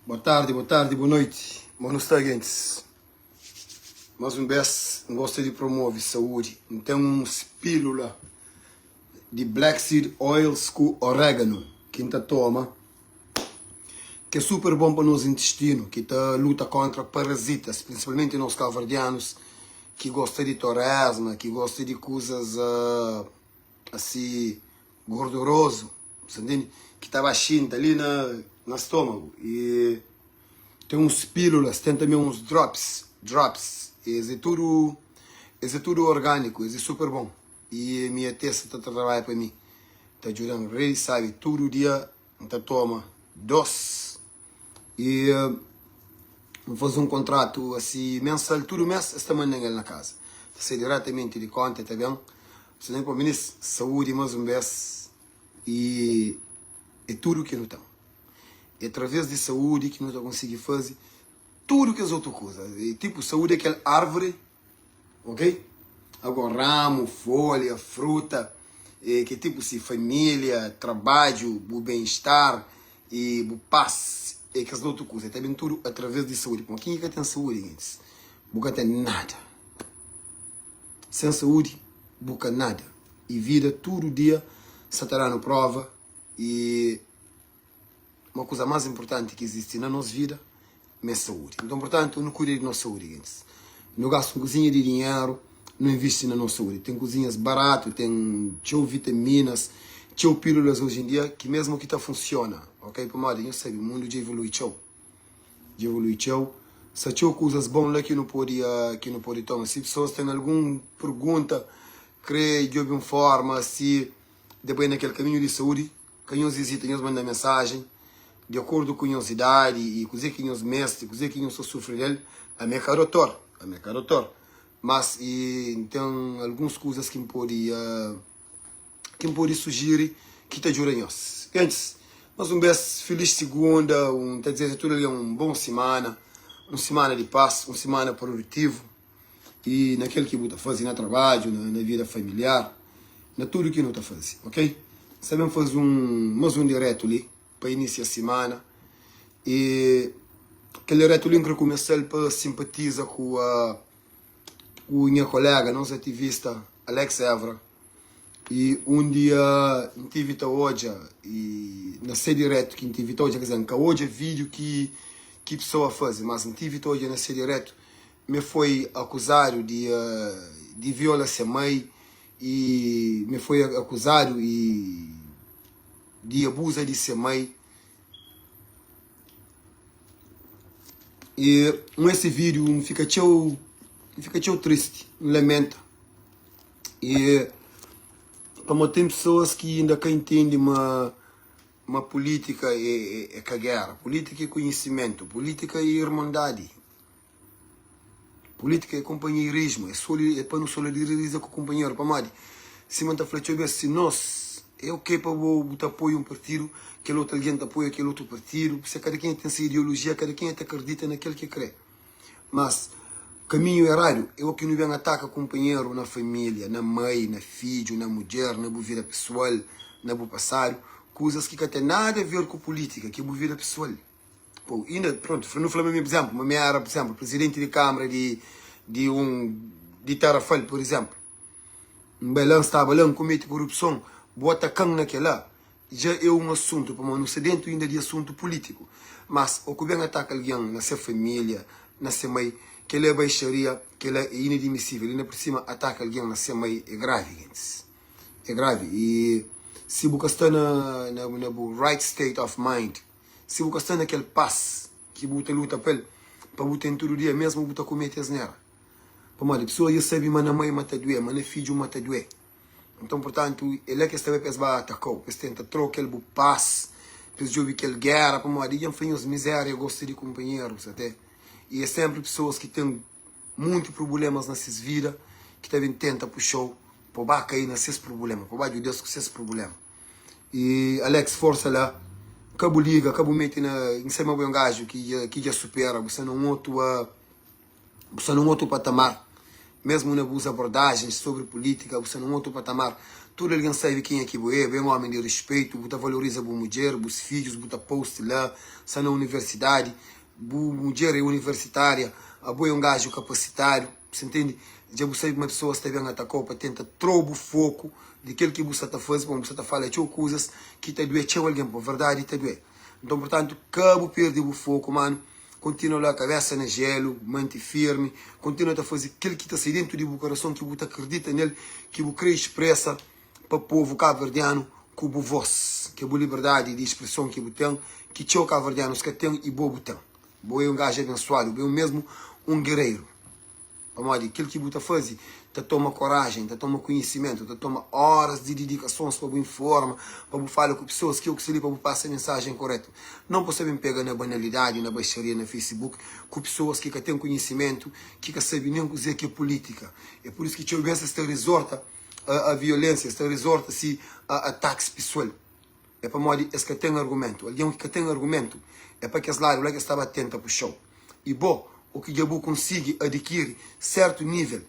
Boa tarde, boa noite. Mano, gente. Mais um vez, gosto de promover saúde. Então, pílula de Black Seed Oils com orégano, que a gente toma, que é super bom para o nosso intestino, que luta contra parasitas, principalmente nós calvardianos, que gostam de torresma, que gostam de coisas assim, gorduroso, entende? Que está baixinho, tá ali no estômago. E tem uns pílulas, tem também uns drops. Esse é tudo orgânico, esse é super bom. E minha testa está trabalhando para mim. Está ajudando, rei, sabe? Todo dia, então toma 2. E vou fazer um contrato assim, mensal, todo mês, esta manhã na casa. Sai diretamente de conta, tá bem? Você nem para mim, saúde mais um vez. E é tudo que não tem. É através de saúde que nós conseguimos fazer tudo que as outras coisas. E, tipo, saúde é aquela árvore, ok? Agora, ramo, folha, fruta, que tipo assim, família, trabalho, o bem-estar, e o paz, e que as outras coisas. Também tudo através de saúde. Porque quem é que tem saúde, gente? Nunca tem nada. Sem saúde, nunca nada. E vida, todo dia, você estará na prova. E uma coisa mais importante que existe na nossa vida é saúde. Então, portanto, não cuide da nossa saúde, gente. Não gasta cozinha de dinheiro, não investe na nossa saúde. Tem cozinhas baratas, tem vitaminas, pílulas hoje em dia, que mesmo que funciona. Ok? Por mal, eu sei, o mundo já evolui, Se tinha coisas boas lá que não pode tomar. Se pessoas têm alguma pergunta, creio de alguma forma, se depois naquele caminho de saúde, que nos visita, nos manda mensagem, de acordo com a idade e coisa que nos mestre, coisa que nos sofre dele, a minha cara doutor. Mas então algumas coisas que me pode sugerir que te ajudem nós. Antes, mais um beijo, feliz segunda, tá dizendo tudo ali uma boa semana, uma semana de paz, uma semana produtiva e naquele que você faz no trabalho, na vida familiar, na tudo que não está fazendo, ok? Sabemos fazer mais um direto ali para iniciar a semana e aquele direto ali que começar para simpatizar com o minha colega, nossa ativista Alex Evra. E um dia tive hoje e na ser direto que tive hoje, quer dizer, que hoje é vídeo que pessoa faz, mas tive hoje na ser direto me foi acusado de violência mãe e me foi acusado de abuso de ser mãe. E esse vídeo me fica triste, me lamenta. E como tem pessoas que ainda não entendem uma política é guerra, política é conhecimento, política é irmandade, política é companheirismo, é para nos solidarizar com o companheiro. Para se manta flechou se nós é ok para botar apoio a um partido, que outro alguém apoia aquele outro partido, se cada quem tem sua ideologia, cada quem acredita naquele que crê. Mas caminho errado é o que não vem atacar companheiro na família, na mãe, na filho, na mulher, na boa vida pessoal, na boa passado, coisas que não tem nada a ver com política, que é boa vida pessoal. Pô, ainda, pronto, não falamos mesmo exemplo, uma minha era, por exemplo, presidente de Câmara de Tarrafal, por exemplo. Um belão estava lá, comete corrupção, bota cão naquela. Já é um assunto, para não ser dentro ainda de assunto político. Mas o que vem atacar alguém na sua família, na sua mãe, que ele é baixaria, que ele é inadmissível, ainda por cima ataca alguém na sua mãe, é grave, gente. É grave. E se você está na right state of mind, se você está naquele paz que você luta para você em todo dia, mesmo você comete asneira. Para a pessoa já sabe, mas a mãe mata doer, mas a filho mata doer. Então, portanto, ele é que está bem para atacar, para tentar trocar ele paz, para jogar aquela guerra, para ele não faz miséria, gosta de companheiros até. E é sempre pessoas que têm muitos problemas nessas vidas, que devem tentar puxar para cair nesses problemas, para ajudar com esses problemas. E Alex, força lá, cabo liga, cabo mete em cima do gajo que já supera, você não outro patamar. mesmo na boas abordagens sobre política, você não outro patamar, tudo alguém sabe quem é que é um homem de respeito, você valoriza a mulher, os filhos, você post lá, está na universidade, a mulher é universitária, a boa é um gajo capacitário, você entende? Já você uma pessoa está bem atacou para tentar trobo foco daquilo que você está fazendo, como você está falando, tinha coisas que te doer, tinha alguém, por verdade, te doer. Então, portanto, cabo perde o foco, mano. Continua lá a cabeça no gelo, mente firme, continua a fazer aquilo que está aí dentro do coração, que você acredita nele, que você quer expressa para o povo cabo-verdiano, que o voz, que a liberdade de expressão que você tem, que o cabo-verdianos que tem e bobo tem. Boa é um gajo abençoado, é mesmo um guerreiro. Aquilo que você faz, te toma coragem, te toma conhecimento, te toma horas de dedicações para você informar, para você falar com pessoas que eu que para você passar a mensagem correta. Não você pega na banalidade, na baixaria, na Facebook, com pessoas que têm conhecimento, que sabem nem dizer que é política. É por isso que eu penso que resorta a violência, resorta-se a ataques pessoais. É para modo esse que tem argumento. Alguém que tem argumento é para que as lágrimas estava atenta para o show. E bom, o que eu consigo adquirir certo nível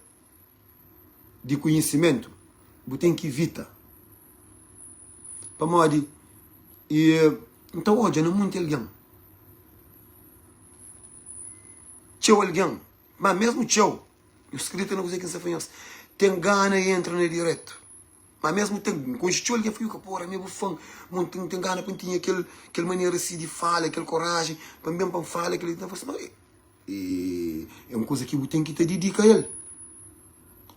de conhecimento, você tem que evitar. Para modo e então hoje não muito alguém. Tchau alguém, mas mesmo tchau, o escrito não sei quem se faz. Tem gana e entra no direto. Mas mesmo tem, com este olho, foi o que porra, meu fã, tem gana para ter aquela maneira assim de falar, aquela coragem, para mesmo para falar, aquele e é uma coisa que você tem que te dedicar a ele.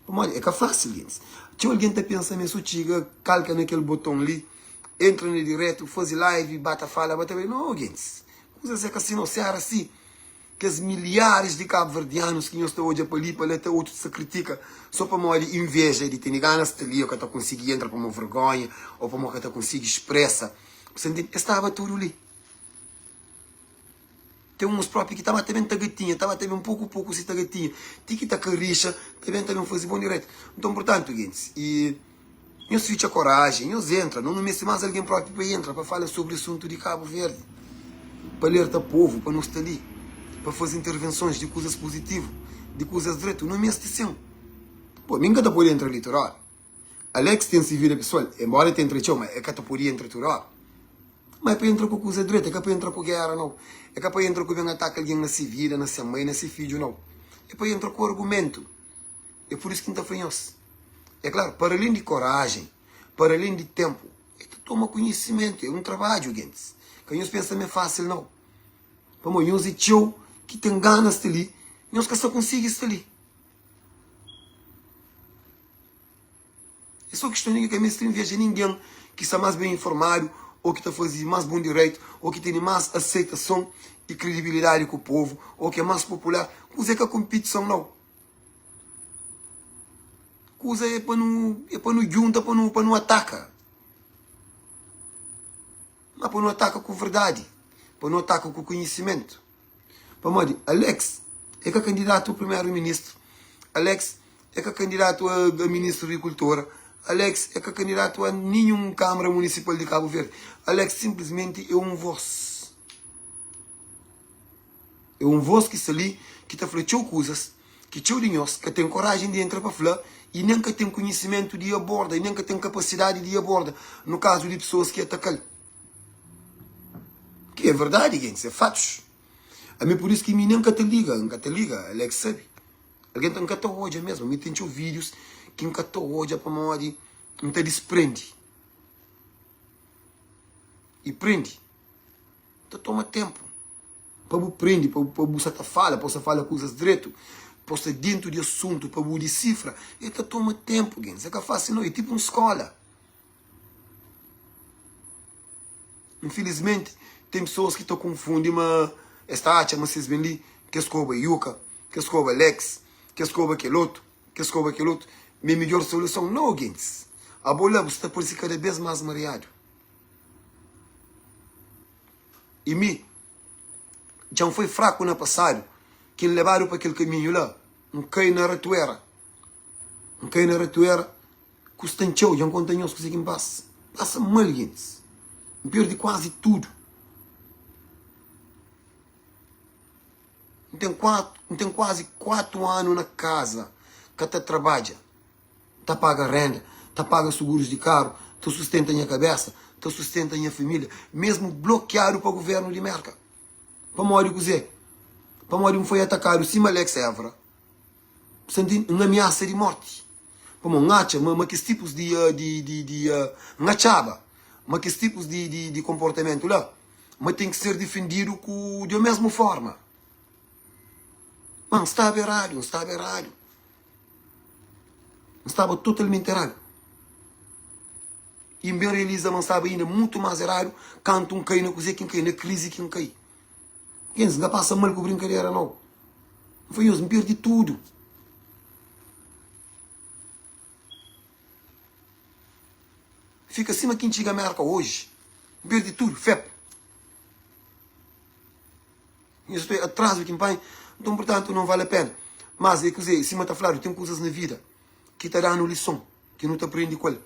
Olha, é que é fácil, gente. Se alguém está pensando nisso, chega, calca naquele botão ali, entra no direto, faz live, bata fala, bata bem. Não, gente. Coisas é que assim, não se assim. Que as milhares de cabo-verdianos que não estão hoje para ali, para lá, até outro se critica, só para uma inveja de ter ganas de ali, ou que está conseguindo entrar para uma vergonha, ou para uma que está conseguindo expressa. Você entende? Estava tudo ali. Tem uns próprios que estava também tagatinha, estava também um pouco se tagatinha. Tem que estar caricha, também fazer bom direito. Então, portanto, gente, e eu switch a coragem, eu entro, não me mais alguém próprio para entrar, para falar sobre o assunto de Cabo Verde, para alertar o povo, para não estar ali, para fazer intervenções de coisas positivas, de coisas direito, não me atenção. Pô, ninguém está por entrar litoral. Alex tem se vida pessoal, embora tenha entre mas é que está por entrar litoral. Mas é para entrar com coisa direita, é que é para entrar com guerra, não. É que é para entrar com um ataque alguém na sua vida, na sua mãe, na seu filho, não. É para entrar com argumento. É por isso que não está fanhoso. É claro, para além de coragem, para além de tempo, é que toma conhecimento, é um trabalho, gente. Que nós pensamos é fácil, não. Para nós é tio que tem ganas de ali, nós que só conseguimos estar ali. É só questão de que a mestre veja ninguém que está mais bem informado, ou que está fazendo mais bom direito, ou que tem mais aceitação e credibilidade com o povo, ou que é mais popular. Coisa que a competição não. Coisa é para não junta, para não atacar. Mas para não atacar com verdade, para não atacar com conhecimento. Para modo, Alex é que é candidato a primeiro-ministro. Alex é que é candidato a ministro da Agricultura. Alex é que é candidato a nenhuma Câmara Municipal de Cabo Verde. Alex simplesmente é um voz. É um voz que está ali, que está falando coisas, que dinhos, que tem coragem de entrar para falar e nem que tem conhecimento de aborda, e nem que tem capacidade de aborda, no caso de pessoas que atacam. Que é verdade, gente, é fatos. A mim por isso que me nunca te liga, Alex sabe. Alguém tem que hoje mesmo, me tem vídeos que nunca hoje para uma de não te desprende. E prende. Então toma tempo. Para você prende, para você falar, para você falar coisas direito, para você dentro de assunto, para você decifra. Então toma tempo, gente. É que é fácil, não é tipo uma escola. Infelizmente, tem pessoas que estão confundindo esta acha, mas vocês veem ali, que escova Yuka, que escova Alex, que escova aquele outro, que escova aquele outro. Minha melhor solução, não, gente. A bola está por si cada vez mais mareado. E me, já foi fraco no passado, que levaram para aquele caminho lá, um cai na ratoeira. Um cai na ratoeira, custa tchau, já não tem os que passa. Passa mal, gente. Perde quase tudo. Tem quase 4 anos na casa. que te trabalha, te paga renda, te paga seguros de carro, te sustenta a cabeça, te sustenta a família, mesmo bloqueado para o governo de merca. Para morrer o Zé. Para morrer foi atacado, sim, Alex Évora. Sentindo uma ameaça de morte. Para morrer, mas que tipos de ngachaba, mas que tipos de comportamento lá, mas tem que ser defendido da mesma forma. Mano, estava errado, estava errado. Estava totalmente errado. E bem realiza, mas estava ainda muito mais errado, canto cai na coisa, quem cai na crise, quem cai. Quem não passa mal com brincadeira, não. Foi eu, me perdi tudo. Fica acima quem chega a América hoje. Me perdi tudo, FEP. Eu estou atrás do pai, então, portanto, não vale a pena. Mas, é que dizer, cima está falando, tem coisas na vida que te dão lição, que não te aprende qual.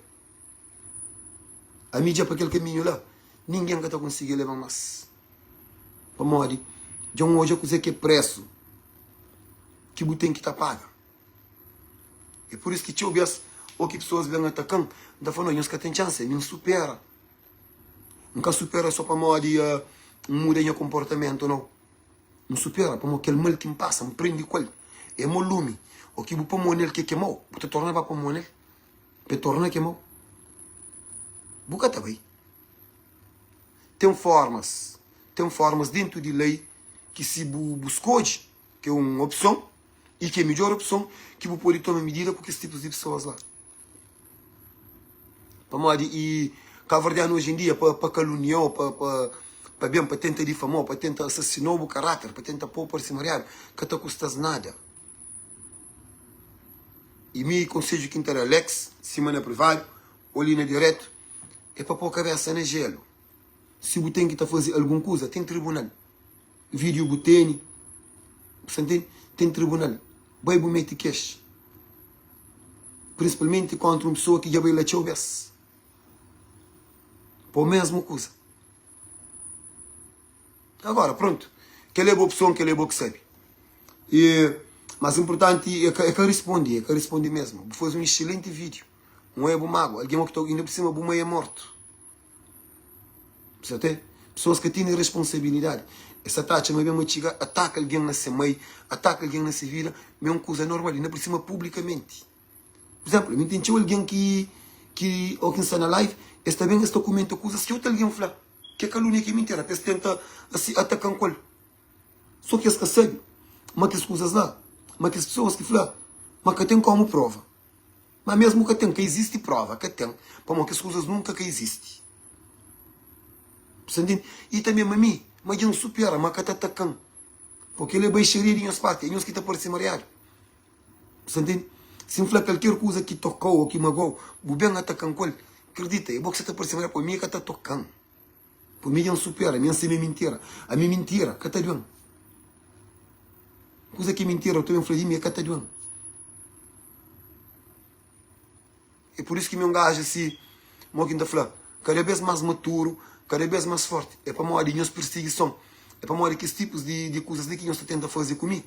A mídia para aquele caminho lá, ninguém que está conseguindo levar mais. Para morrer. Já hoje eu dizer que é preço que você tem que estar paga. É por isso que eu vejo ou que pessoas vêm atacando, da falando, não tem chance, não supera. Nunca supera só para morrer mudar o comportamento, não. Não supera, para aquele mal que me passa, me prende qual. É meu lume. O que você põe nele que queimou, você torna para pôr nele, você torna queimou. Você está bem. Tem formas dentro de lei que se buscou, que é uma opção, e que é a melhor opção, que você pode tomar medida com esses tipos de pessoas lá. E cavardiano hoje em dia, para caluniar, para tentar difamar, para tentar assassinar o caráter, para tentar pôr por cima real, que não custa nada. E me conselho que entre Alex, semana privado, ou linha direto, é para pôr a cabeça no gelo. Se você tem que fazer alguma coisa, tem tribunal. Vídeo botene, tem tribunal. Vai meter cash. Principalmente contra uma pessoa que já veio lá te ouvesse. Por a mesma coisa. Agora, pronto. Que é a opção, que é a boa que sabe. Mas o importante é que responde mesmo. Foi um excelente vídeo. Não é bom mago. Alguém que está indo por cima, bom é morto. Pessoas que têm responsabilidade. Essa taxa, mas mesmo chega, ataca alguém nessa meio, ataca alguém nessa vida, é uma coisa normal, ainda por cima publicamente. Por exemplo, eu entendi alguém que ou quem está na live, está bem, está comenta coisas que outro alguém fala, que é calúnia, que é mentira, que tenta assim, atacar qual. Só que esse sabe, mas que as coisas lá, mas que as pessoas que falam, mas que tem como prova. Mas mesmo que tem, que existe prova, que tem, para que as coisas nunca que existe. E também a mim, mas não supera, mas que está atacando. Porque ele é baixaria em as partes, em os que está por cima real. Se falar qualquer coisa que tocou ou que magoou, o bem atacando com ele, acredita, é bom que você está por cima real, por mim é que está tocando. Por mim não supera, a minha é mentira. A minha mentira, que está doendo. Coisa que é mentira, eu também falei de mim, é que está doendo. É por isso que meu gajo assim, como que ainda fala, cada vez mais maturo, cada vez mais forte. É para morrer de perseguição. É para morrer que esses tipos de coisas que nós tentando fazer comigo.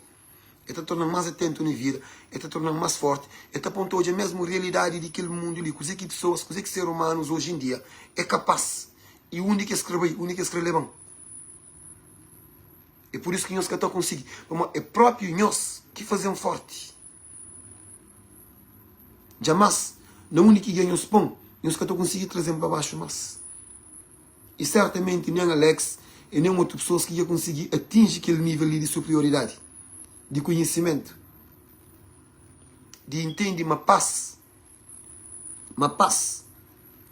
É para tornar mais atento na vida. É para tornar mais forte. É para apontar hoje a mesma realidade daquele mundo ali. Coisas que pessoas, coisas que seres humanos hoje em dia é capaz. E o único que escreve bom. É por isso que nós que estamos conseguindo. É próprio nós que fazemos forte. Jamais, na única que ganhamos pão, nós que estamos conseguindo trazer para baixo mais. E certamente nem Alex e nem outras pessoas que iam conseguir atingir aquele nível de superioridade, de conhecimento, de entender uma paz. Uma paz.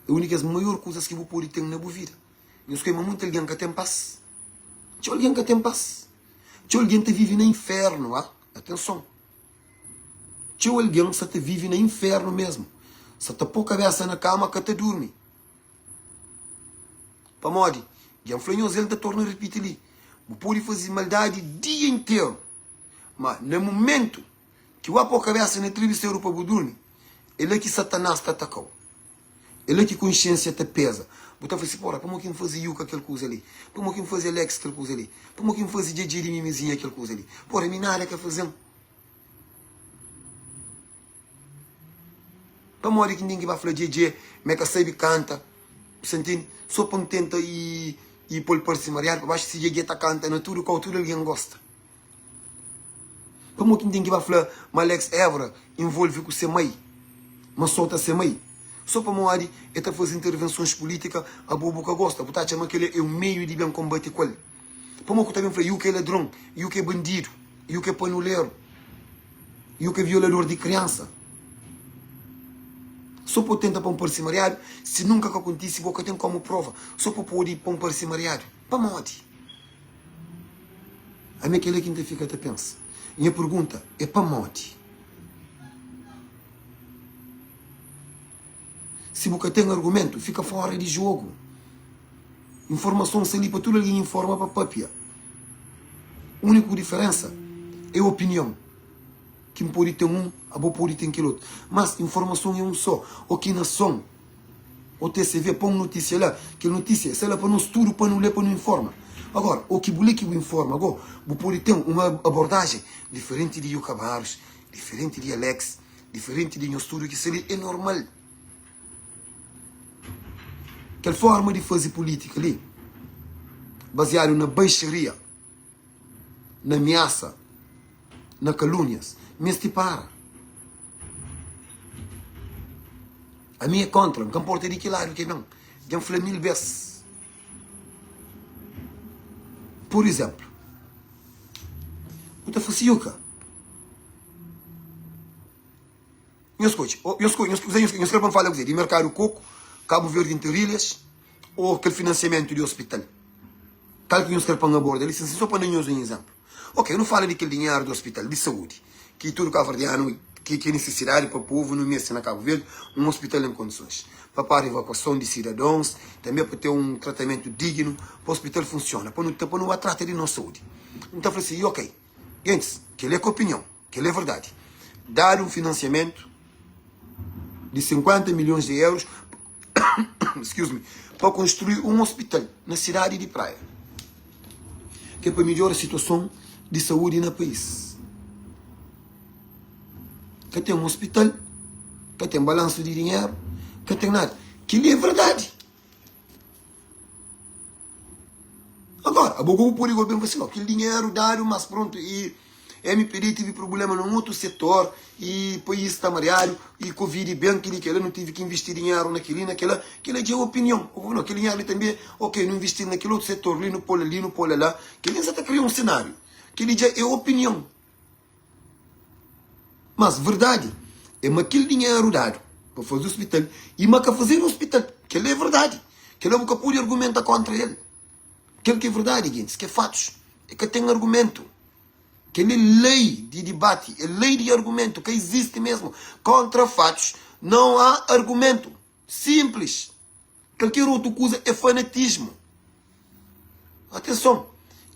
É uma das maiores coisas que você pode ter na sua vida. Eu escolho muito alguém que tem paz. Tinha alguém que tem paz. Tinha alguém que vive no inferno. Atenção. Tinha alguém que vive no inferno mesmo. Você está pôr a cabeça na cama que te dorme. Para morrer. E a influência ele torna a repetir ali. Você pode fazer maldade o dia inteiro. Mas no momento que você pôr a cabeça na travesseiro para dormir, ele é que Satanás te atacou. Ele é que a consciência te pesa. Você fala assim, porra, para que fazer Yuka aquela coisa ali? Para que fazer Alex aquela coisa ali? Para que fazer DJ de mimizinha aquela coisa ali? Porra, a minha nada que fazendo. Para morrer que ninguém vai falar GG, meca sabe canta, sentindo? Só para tenta e pôr para cima, para baixo se GG tá canta, na tudo que altura alguém gosta. Para morrer que ninguém vai falar, Alex Évora envolve com o semai, mas solta semai. Só para morrer, está fazendo intervenções políticas, a bobo que gosta, porque chama que ele é o meio de bem combater com ele. Para morrer também fala, eu que é ladrão, eu que é bandido, eu que é panuleiro, eu que é violador de criança. Só para tentar para um parcimariado, se nunca que acontece, você tem como prova. Só para poder ir para um parcimariado. Para morte. A minha que quinta fica até pensa. Minha pergunta é para morte. Se você tem argumento, fica fora de jogo. Informação se ali para tudo alguém informa para papia. A única diferença é a opinião. Quem pode ter a boa pode ter aquele outro. Mas informação é um só. O que nação, o TCV põe notícia lá, que notícia, se ela para não estudo, para não ler, para não informa. Agora, o que você informa, agora, você pode ter uma abordagem diferente de Yuka Barros, diferente de Alex, diferente de um estudo que seria é normal. Aquela forma de fazer política ali, baseado na baixaria, na ameaça, na calúnias, me se para. A minha é contra, não importa de que lado que não. Já falei 1000 vezes. Por exemplo, o Tafuciuca. Eu escuto para falar de mercado coco, Cabo Verde Interilhas, ou aquele financiamento de hospital. Tal que eu escrevo para a borda, ele só para nenhum exemplo. Ok, eu não falo daquele dinheiro do hospital de saúde, que tudo cabo-verdiano, que é necessidade para o povo no mês na Cabo Verde, um hospital em condições. Para a evacuação de cidadãos, também para ter um tratamento digno, para o hospital funcionar, para não tratar de nossa saúde. Então eu falei assim, ok, gente, que ele é com opinião, que ele é verdade. Dar um financiamento de 50 milhões de euros para construir um hospital na cidade de Praia, que é para melhorar a situação de saúde no país. Que tem um hospital, que tem balanço de dinheiro, que tem nada. Que é verdade. Agora, a boca pode ir bem assim, aquele dinheiro dado, mas pronto, e MPD teve problema num outro setor, e o país está mareado, e Covid bem, que ele não teve que investir dinheiro naquela, que ele é opinião. Não, aquele dinheiro também, ok, não investir naquele outro setor, ali no polo lá, que ele já está criando um cenário, que ele já é opinião. Mas verdade, é aquele dinheiro dado para fazer o hospital, e para fazer o hospital, que ele é verdade, que ele nunca pode argumentar contra ele. Aquilo que é verdade, gente, que é fatos, é que tem argumento. Que ele é lei de debate, é lei de argumento, que existe mesmo. Contra fatos não há argumento. Simples. Qualquer outra coisa é fanatismo. Atenção.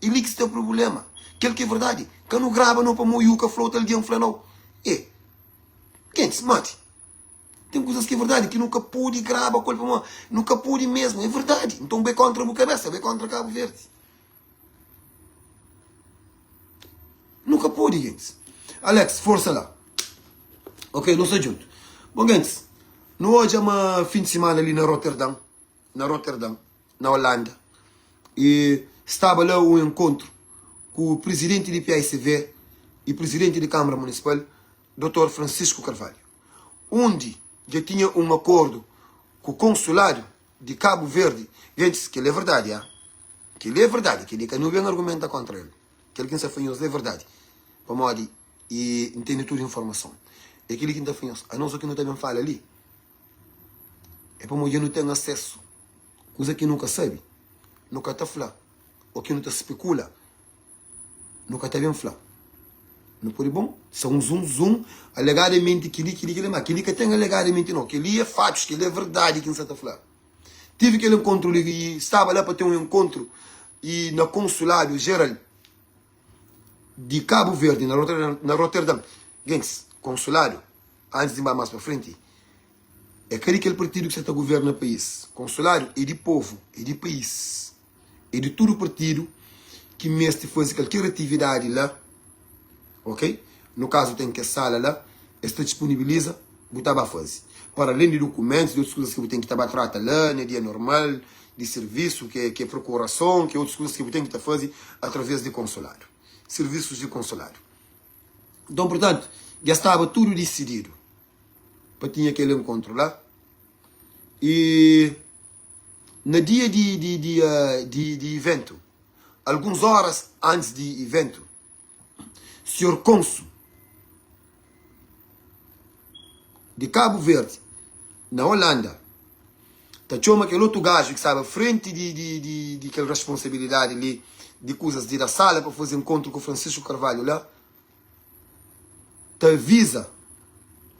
Ele que tem o problema. Aquilo que é verdade. Que não grava, não para moer, que flota, ele não não. É. Quem se mate? Tem coisas que é verdade, que nunca pôde gravar, nunca pôde mesmo, é verdade. Então bem contra a cabeça, bem contra Cabo Verde. Nunca pôde, gente. Alex, força lá. Ok, não sei junto. Bom, gente, no hoje é uma fim de semana ali na Rotterdam, na Holanda. E estava lá um encontro com o presidente do PICV e presidente da Câmara Municipal, Dr. Francisco Carvalho, onde já tinha um acordo com o consulado de Cabo Verde. Gente, que ele é verdade, que ele é verdade, que ele não vem argumentar contra ele. Que ele que se afanhoso é verdade. Para modo e entende toda a informação. É aquele que não está afanhoso. A não ser que não também fala ali. É para modo não tem acesso. Coisa que nunca sabe. Nunca está falando. Ou que não está especula. Nunca está bem falando. Não pode bom? São zoom, alegadamente aquele que tem alegadamente não, que ele é fatos, que ele é verdade que não está falando. Tive aquele encontro e estava lá para ter um encontro e na consulado geral de Cabo Verde, na Rotterdam. Gente, consulado, antes de ir mais para frente, é aquele partido que está governa o país. Consulado é de povo, é de país, é de todo o partido que mestre faz qualquer atividade lá. Ok? No caso tem que a sala lá, está disponibiliza, botava a fazer. para além de documentos, de outras coisas que você tem que estar tratar lá, né, dia normal, de serviço, que é procuração, que é outras coisas que você tem que estar fazendo através de consulado. Serviços de consulado. Então, portanto, já estava tudo decidido para ter aquele encontro lá. E no dia de evento, algumas horas antes do evento, o senhor cônsul de Cabo Verde, na Holanda, tá chama aquele outro gajo que estava à frente de aquela responsabilidade ali, de coisas de ir à sala para fazer encontro com o Francisco Carvalho lá, te avisa,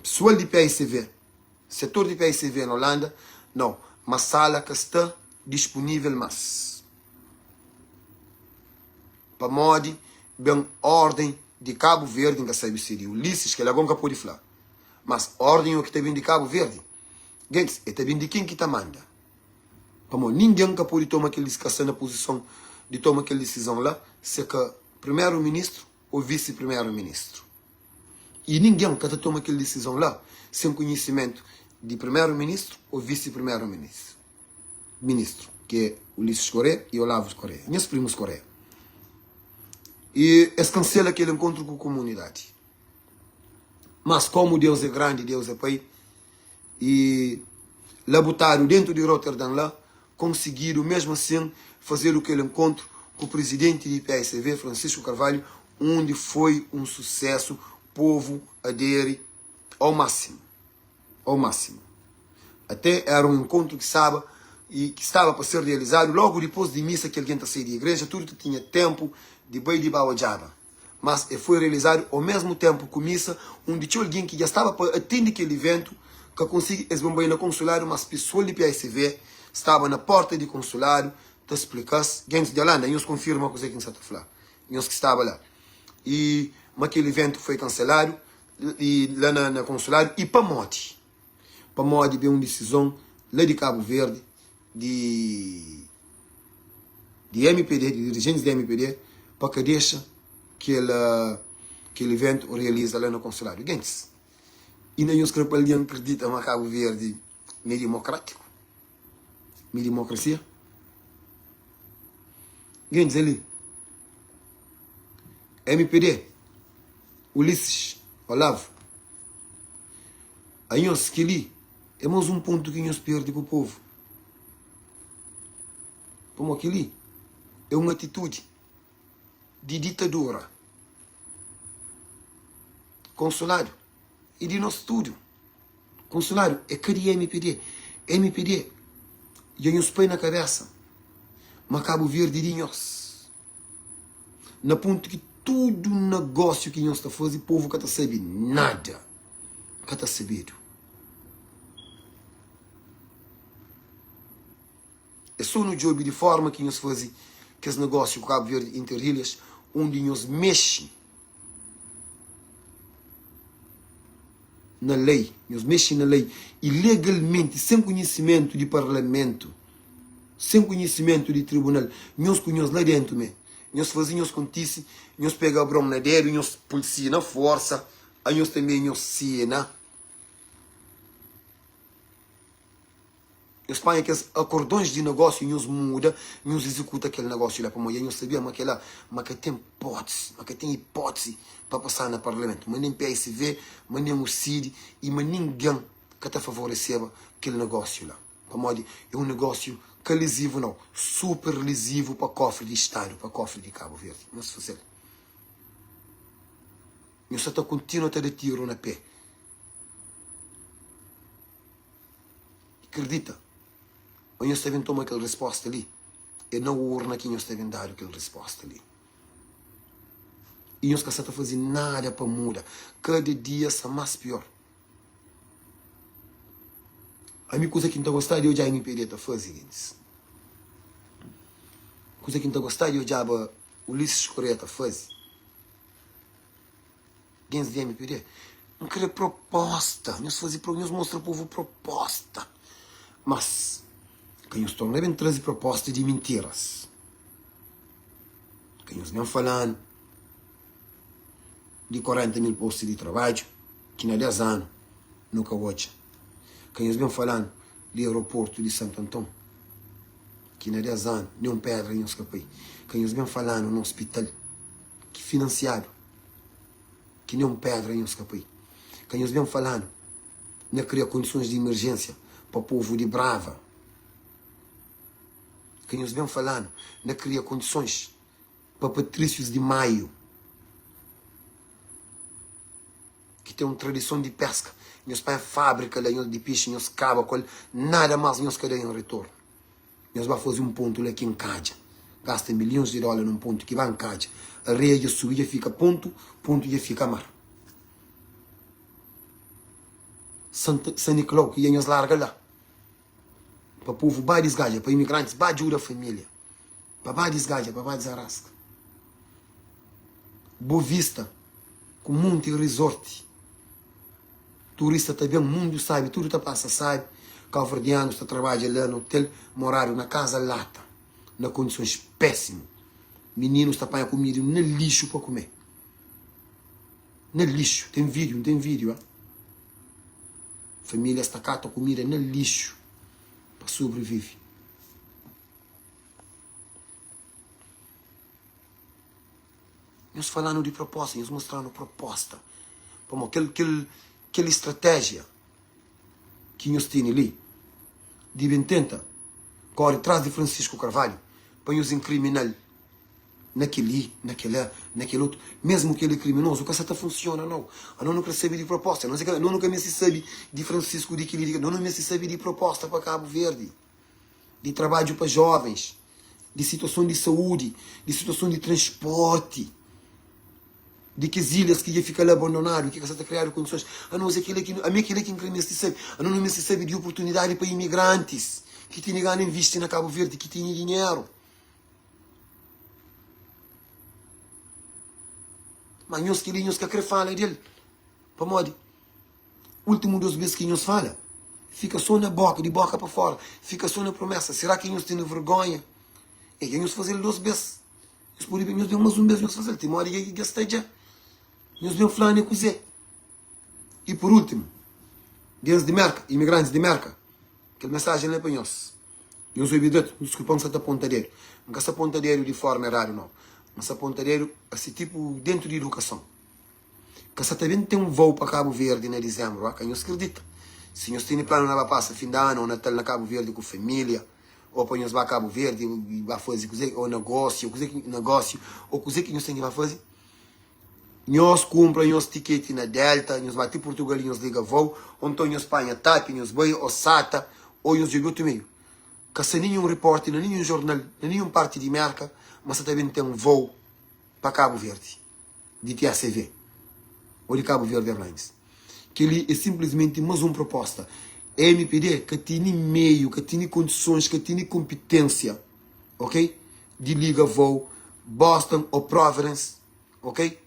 pessoal de PICV, setor de PICV na Holanda, não, uma sala que está disponível mais. Para modo, bem, ordem de Cabo Verde, que sabe seria Ulisses, que ele agora pode falar. Mas ordem o que está vindo de Cabo Verde, gente, está vindo de quem que está manda. Como ninguém que pode tomar aquela decisão na posição de tomar aquela decisão lá, se é que primeiro-ministro ou vice-primeiro-ministro. E ninguém que toma aquela decisão lá sem conhecimento de primeiro-ministro ou vice-primeiro-ministro. Ministro, que é Ulisses Correia e Olavo Correia, meus primos Correia. E eles cancelam aquele encontro com a comunidade. Mas como Deus é grande, Deus é Pai, e lá botaram dentro de Rotterdam lá, conseguiram mesmo assim fazer aquele encontro com o presidente de PSV, Francisco Carvalho, onde foi um sucesso, o povo adere ao máximo. Ao máximo. Até era um encontro que estava para ser realizado logo depois de missa que alguém está saindo da igreja, tudo tinha tempo de boi de Bauajaba. Mas foi realizado ao mesmo tempo com missa, onde tinha alguém que já estava para atender aquele evento, que conseguiu esbombar no consulado, mas pessoal de PSV estava na porta do consulado, te explicasse, gente de Holanda, eles confirmam a coisa que está a falar, eles que estavam lá. E aquele evento foi cancelado, e lá na consulado, e para morte veio uma decisão lá de Cabo Verde, de MPD, de dirigentes da MPD, para que deixe aquele evento realiza lá no consulado. Gente, e nem os que acreditam que Cabo Verde é democrático, é democracia. Gente, ali, MPD, Ulisses, Olavo, aí nós que ali, é mais um ponto que nós perdemos com o povo. Como aquele é uma atitude de ditadura. Consulado e de nosso estúdio. Consulado é cadê MPD? MPD, e nos põe na cabeça. Mas Cabo Verde de nós. Na ponto que todo negócio que nós está fazendo, o povo que está sabendo nada. Que está sabendo. É só no job de forma que nós fazemos que esse negócio com Cabo Verde Interilhas, onde nós mexem na lei, nós mexem na lei ilegalmente, sem conhecimento de parlamento, sem conhecimento de tribunal, nós conhecemos lá dentro, nós fazemos contice, nós pegamos a broma na dedo, nós polícia na força, aí nós também nós cena. Nós põe aqueles acordões de negócio e nos muda, nos executa aquele negócio lá para amanhã. Nós sabíamos mas que tem hipótese para passar no parlamento. Mas nem PSV, mas nem o CID e mas ninguém que está favorecendo aquele negócio lá. Para modo, é um negócio que é lesivo não, super lesivo para o cofre de Estado, para o cofre de Cabo Verde. Não se fazer. Nós só está continuando a ter tiro na pé. Acredita? Ou nós devem tomar aquela resposta ali. É na urna que nós devem dar aquela resposta ali. E nós não estamos fazendo nada para mudar. Cada dia está mais pior. A minha coisa que não está gostando, eu já MPD está fazendo. Coisa que não está gostando, eu já Ulisses Correia está fazendo. Gente de MPD. Não queria proposta. Nós mostramos ao povo proposta. Mas que nós estão devem trazer propostas de mentiras. Que nós vêm falando de 40 mil postos de trabalho, que na 10 anos nunca houve. Que nós vem falando do aeroporto de Santo Antão, que na 10 anos, nenhum pedra em escapei. Que nós vem falando no hospital, que financiado, que nenhum pedra em escapei. Que nós vem falando, não criar condições de emergência para o povo de Brava. Que nós vem falando, não criar condições para Patrícios de Maio, que tem uma tradição de pesca. Nós para a fábrica de peixe, nós cava, nada mais nós queremos em retorno. Nós vamos fazer um ponto lá aqui em Cádia. Gasta milhões de dólares num ponto que vai em Cádia. A areia de subir já fica ponto já fica mar. São Nicolau, que nós larga lá. Para o povo, vai desgaja, para imigrantes, vai ajuda a família. Para vai desgaja, para vai desarrasca. Boa Vista, com muito resort. Turista também, o mundo sabe, tudo está passa, sabe. Calverdiano está trabalhando lá no hotel, moraram na casa lata, na condições péssimas. Meninos está apanhando comida no lixo para comer. No lixo, tem vídeo, não tem vídeo, ó. Família está cata comida no lixo para sobreviver. Nós falando de proposta, nós mostrando proposta. Como aquela estratégia que nós temos ali, de tenta corre atrás de Francisco Carvalho, para nos incriminar naquele outro, mesmo que ele é criminoso, o caceta funciona, não. Eu não recebe de proposta, não nunca me se sabe de Francisco, não me se sabe de proposta para Cabo Verde, de trabalho para jovens, de situação de saúde, de situação de transporte, de que as ilhas que ia ficar lá abandonado, que está criando condições. A nós aquele que incrimina se sabe, a não se sabe de oportunidade para imigrantes que têm ganho em vista na Cabo Verde, que têm dinheiro. Mas nós que quer falar dele, para modo, último 2 vezes que nós fala, fica só na boca, de boca para fora, fica só na promessa. Será que nós temos vergonha? É que nós fazer 2 vezes. Nós podemos ver mais 1 vez nós fazer, tem uma hora que gastei já. Nós vemos falando em coisa. E por último, de merca, imigrantes de merca, aquela mensagem lá para nós. Nós ouvimos, desculpamos essa pontadeiro. Não essa pontadeiro de forma errada, não. Mas essa pontadeiro, assim, tipo, dentro de educação. Que essa também tem um voo para Cabo Verde em dezembro, que nós acredita. Se nós temos plano na passa fim de ano, ou Natal na Cabo Verde com família, ou para nós vai a Cabo Verde e vai fazer ou negócio, ou coisa que nós temos que fazer. Nós compramos nós ticket na Delta, nós vai ter Portugal e nós liga voo, ou então nós Espanha TAP, nós vai ou SATA, ou nós jogamos também. Que se nenhum repórter, nenhum jornal, nenhum parte de marca, mas também tem um voo para Cabo Verde, de TACV, ou de Cabo Verde Airlines. Que ele é simplesmente mais uma proposta. É MPD que tem meio, que tem condições, que tem competência, ok? De liga voo, Boston ou Providence, ok?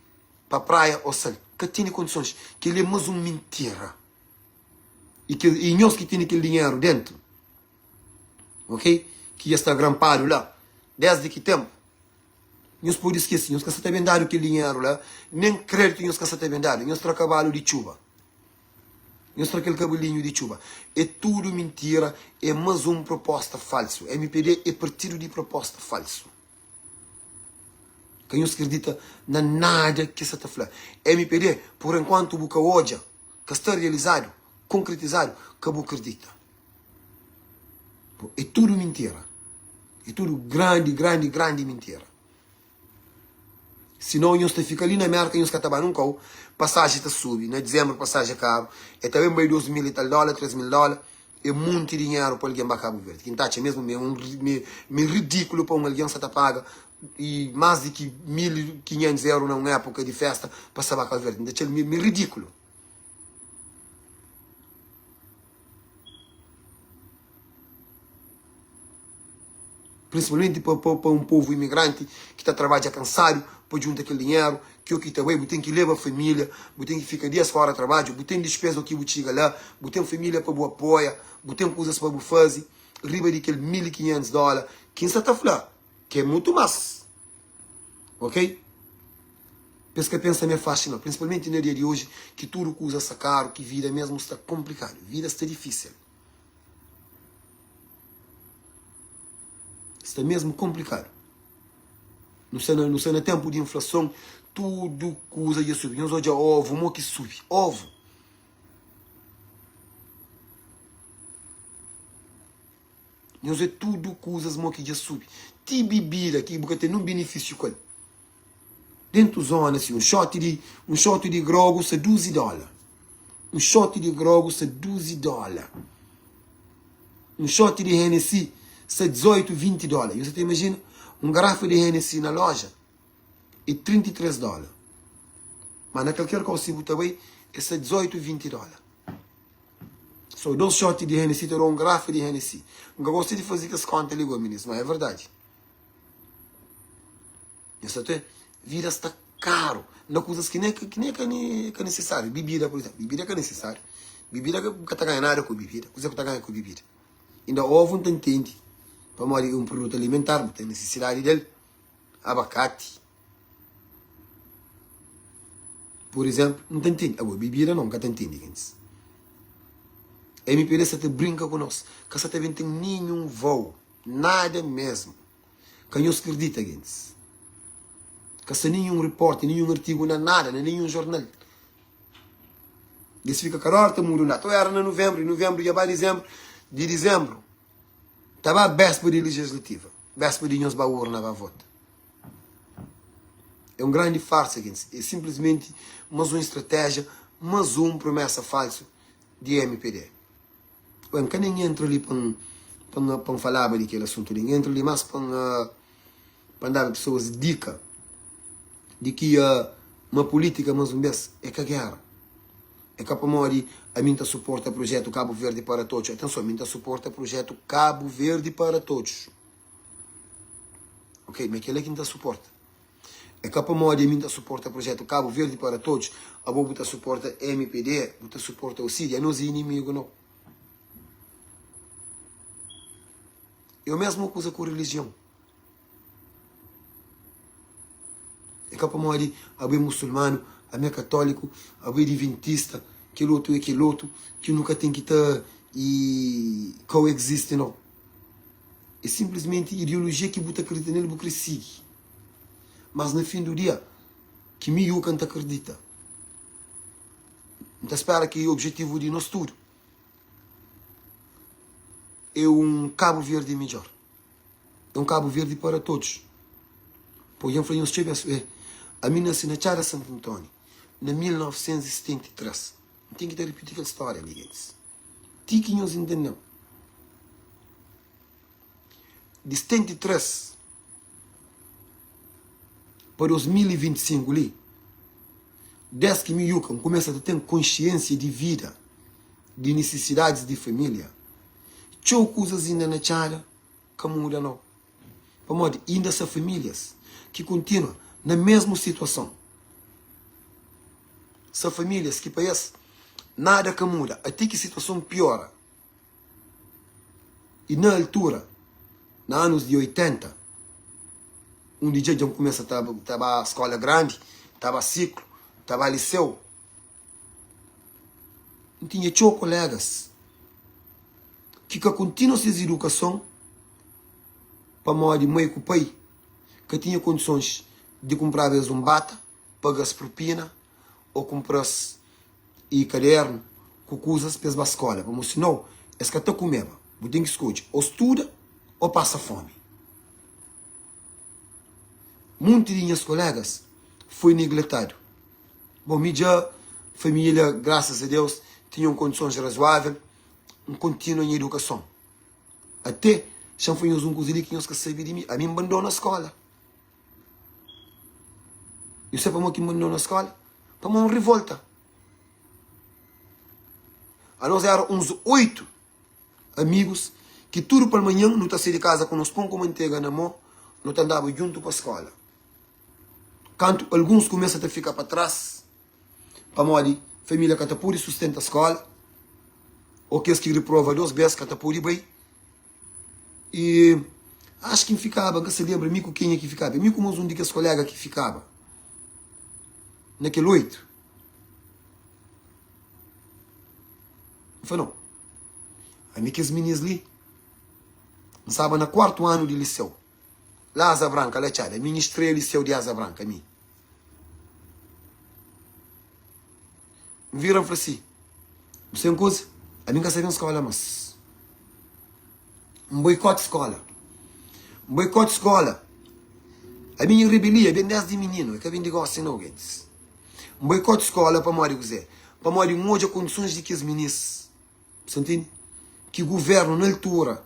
Para a praia ou sal, que tem condições, que ele é mais uma mentira. E nós que tem aquele dinheiro dentro, ok? Que já está grampado lá, desde que tempo? Nós podemos esquecer, nós que está bem dado aquele dinheiro lá, nem crédito nós que está bem dado, nós temos cavalo de chuva. Nós temos aquele cabelinho de chuva. É tudo mentira, é mais uma proposta falsa. MPD é partido de proposta falso. Quem não acredita na nada que você está falando. MPD, por enquanto, o boca hoje, que está realizado, concretizado, que não acredita. É tudo mentira. É tudo grande mentira. Se não, nós fica ali na América, nós estamos num carro, passagem está subindo, em dezembro passagem é caro, é também bem $2.000 e tal, $3.000, é muito dinheiro para alguém para Cabo Verde. Quem está mesmo é ridículo para alguém que está paga, e mais de que €1.500 numa época de festa para saber Cabo Verde. Então, é ridículo. Principalmente para um povo imigrante que está trabalhando cansado, para juntar aquele dinheiro, que o que está bem, tem que levar a família, tem que ficar dias fora de trabalho, tem despesa que chega lá, tem família para boa apoia, tem coisas para fazer, riba de aquele $1.500, quem está a falar, que é muito mais, ok? Penso que pensa me fascina, principalmente no dia de hoje, que tudo que usa caro, que vida mesmo está complicada, vida está difícil. Está mesmo complicado. Não sei no tempo de inflação, tudo que usa ia subir. Nós hoje ovo, mo que sube, ovo. Nós é tudo que usa, mo que já sube. Tem bebida aqui, porque tem um benefício com ele. Dentro da zona, assim, um shot de grogo é $12. Um shot de grogo é $12. Um shot de Hennessy é $18, $20. E você imagina, um garrafa de Hennessy na loja é $33. Mas naquele que eu também, é $18, $20. Só 2 shots de Hennessy, terá um garrafa de Hennessy. Nunca gostei de fazer que as contas ali, ministro, mas é verdade. Isso até, vida está caro. Não coisas que nem é necessário. Bebida, por exemplo. Bebida que é necessário. Bebida que está ganhando nada com bebida. Coisa que está ganhando com bebida. Ainda ovo não entende. Para morrer um produto alimentar, não tem necessidade dele. Abacate. Por exemplo, não tem entende. Agora, bebida nunca tem entende, gente. A MPD se te brinca conosco. Que você não tem nenhum voo. Nada mesmo. Que não se acredita, gente. Que se nenhum repórter, nenhum artigo, nada, nenhum jornal. Isso fica caro, tá mundo lá. Então era em novembro, já vai de dezembro. Estava a véspera de legislativa. Véspera de nós para a urna, para a voto. É um grande farsa, gente. É simplesmente mais uma estratégia, mais uma promessa falsa de MPD. Bem, que nem entra ali para falar daquele assunto. Nem entra ali mais para dar pessoas dica de que uma política mais uma vez é cagar. É que a mim suporta o projeto Cabo Verde para todos. Atenção, a mim suporta o projeto Cabo Verde para todos. Ok, mas aquele é quem suporta. É que a mim suporta o projeto Cabo Verde para todos. A boa suporta MPD, a suporta o CID. É nós inimigo, não. É a mesma coisa com a religião. É que a bem muçulmano, a bem católico, a bem adventista, que outro, que nunca tem que estar e coexiste, não. É simplesmente ideologia que você acredita nele, você segue. Mas no fim do dia, que me eu canto acredita. Então espera que o objetivo de nós tudo é um Cabo Verde melhor. É um Cabo Verde para todos. Por exemplo, nós tivemos a minha nasci na Chara Santo Antônio, em 1973. Não tem que repetir aquela história, amiguinhos. Tem que nós entender. De 73 para 2025 ali, desde que me começa a ter consciência de vida, de necessidades de família, tinha coisas ainda na Chara que muda não. Para modo, ainda são famílias que continuam na mesma situação. São famílias que parecem nada que muda, até que a situação piora. E na altura, nos anos de 80, um DJ já começa a escola grande, estava ciclo, estava liceu. Não tinha colegas que continuam essa educação para modo meio que o pai que tinha condições de comprar um bata, pagar as propina ou comprar e caderno com coisas para a escola. Vamos senão, é que até comeva. Você tem que escolher, ou estuda ou passa fome. Muitos de minhas colegas foi negletado. Bom, minha família, graças a Deus, tinham condições razoáveis, continuam em educação. Até, já foi um cozinho que nós sabia de mim. A mim mandou na escola. Eu sei para que me mandou na escola? Para uma revolta. A nós eram uns 8 amigos que tudo para amanhã não está sair de casa com uns pão com manteiga na mão, não andava junto para a escola. Quando alguns começam a ficar para trás, para morrer, família que está por sustenta a escola, ou que que reprova 2 vezes que está por bem. E acho que ficava, que se lembra, quem é que ficava? Mico, mas um de que as colegas que ficava. naquele 8. Não foi não. A mim que os meninos ali, não sabem, no 4º ano de liceu, lá Asa Branca, lá tchada, ministrei o liceu de Asa Branca, a mim. Me viram e falaram assim, você é uma coisa, a mim que sabia escola, mas um boicote escola. Um boicote escola. A minha rebelia, bem desde menino, é que eu vim de gosto não, gente. Um boicote escola para morrer, José. Para morrer um monte de condições de que os meninos, você entende? Que o governo, na altura,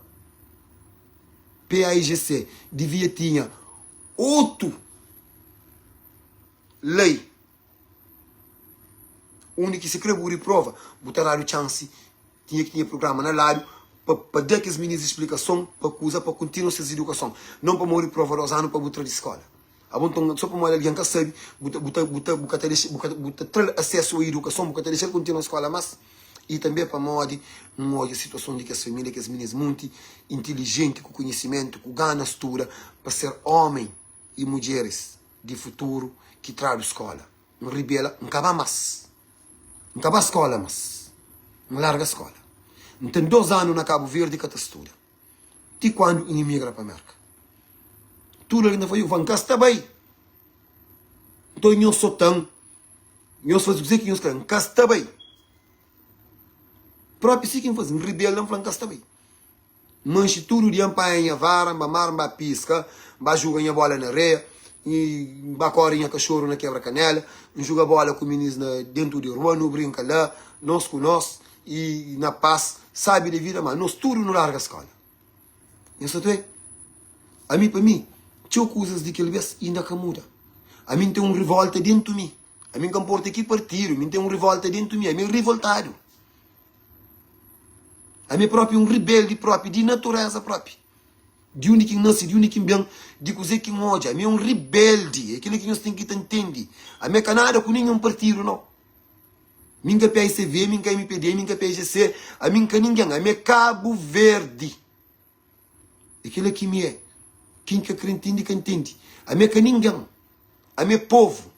PAIGC, devia ter 8 lei. Onde que se crebou e prova, botar a chance, tinha que ter programa na rádio, para dar que os meninos explicação, para coisa, para continuar essa educação. Não para morrer prova dos anos, para botar de escola. Então, só para morrer alguém que sabe, botar acesso à educação, botar deixar continuar a escola, mas e também para morrer a situação de que as famílias, que as meninas muito inteligentes, com conhecimento, com ganas, para ser homem e mulheres de futuro que trazem escola. Não rebela, não acaba mais. Não acaba a escola, mas não larga a escola. Não tem 2 anos na Cabo Verde que estuda. E quando imigra para a América? Tudo ainda foi o Vancas também. Então, eu sou tão. Eu sou dizer que eu sou Vancas também. Próprio se quem faz um rebelde não Vancas também. Manche tudo de ampanha, vara, mamar, pisca, jogar a bola na areia, e bacorinha cachorro na quebra-canela, joga bola com meninos dentro de urbano, brinca lá, nós com nós, e na paz, sabe de vida, mas nós tudo não larga a escola. Isso é? A mim, para mim, tinha coisas de que ele vez ainda que muda. A mim tem revolta dentro de mim. A mim não porta aqui partido, a mim tem revolta dentro de mim, a mim revoltado. A mim próprio rebelde próprio, de natureza própria. De onde que nasce, de onde que vem, de coisa que moja. A mim rebelde, é aquilo que nós temos que entender. A mim não nada com nenhum partido, não. Minha PICV, minha MPD, minha PIGC, a mim que ninguém, a mim Cabo Verde. Aquilo que me é. Quem que entende, que entende. A mim que ninguém, a mim povo.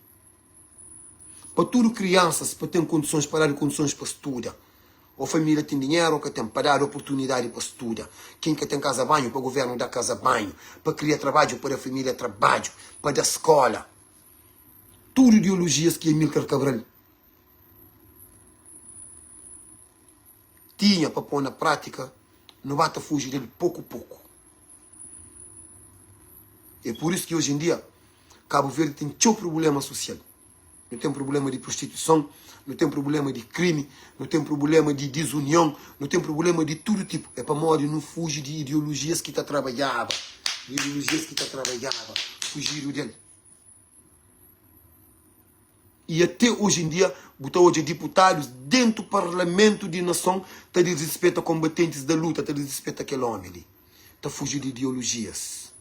Para tudo crianças, para ter condições, para dar condições para estudar. Ou família tem dinheiro, ou que tem para dar oportunidade para estudar. Quem que tem casa-banho, para o governo dar casa-banho. Para criar trabalho, para a família trabalho. Para dar escola. Tudo ideologias que Amílcar Cabral tinha para pôr na prática, não basta fugir dele pouco a pouco. É por isso que hoje em dia, Cabo Verde tem seu problema social. Não tem problema de prostituição, não tem problema de crime, não tem problema de desunião, não tem problema de todo tipo. É para morrer, não fugir de ideologias que está trabalhava. De ideologias que está trabalhava. Fugir dele. E até hoje em dia, botar hoje deputados dentro do Parlamento de Nação, está de respeito a combatentes da luta, está de respeito àquele homem ali. Está fugir de ideologias.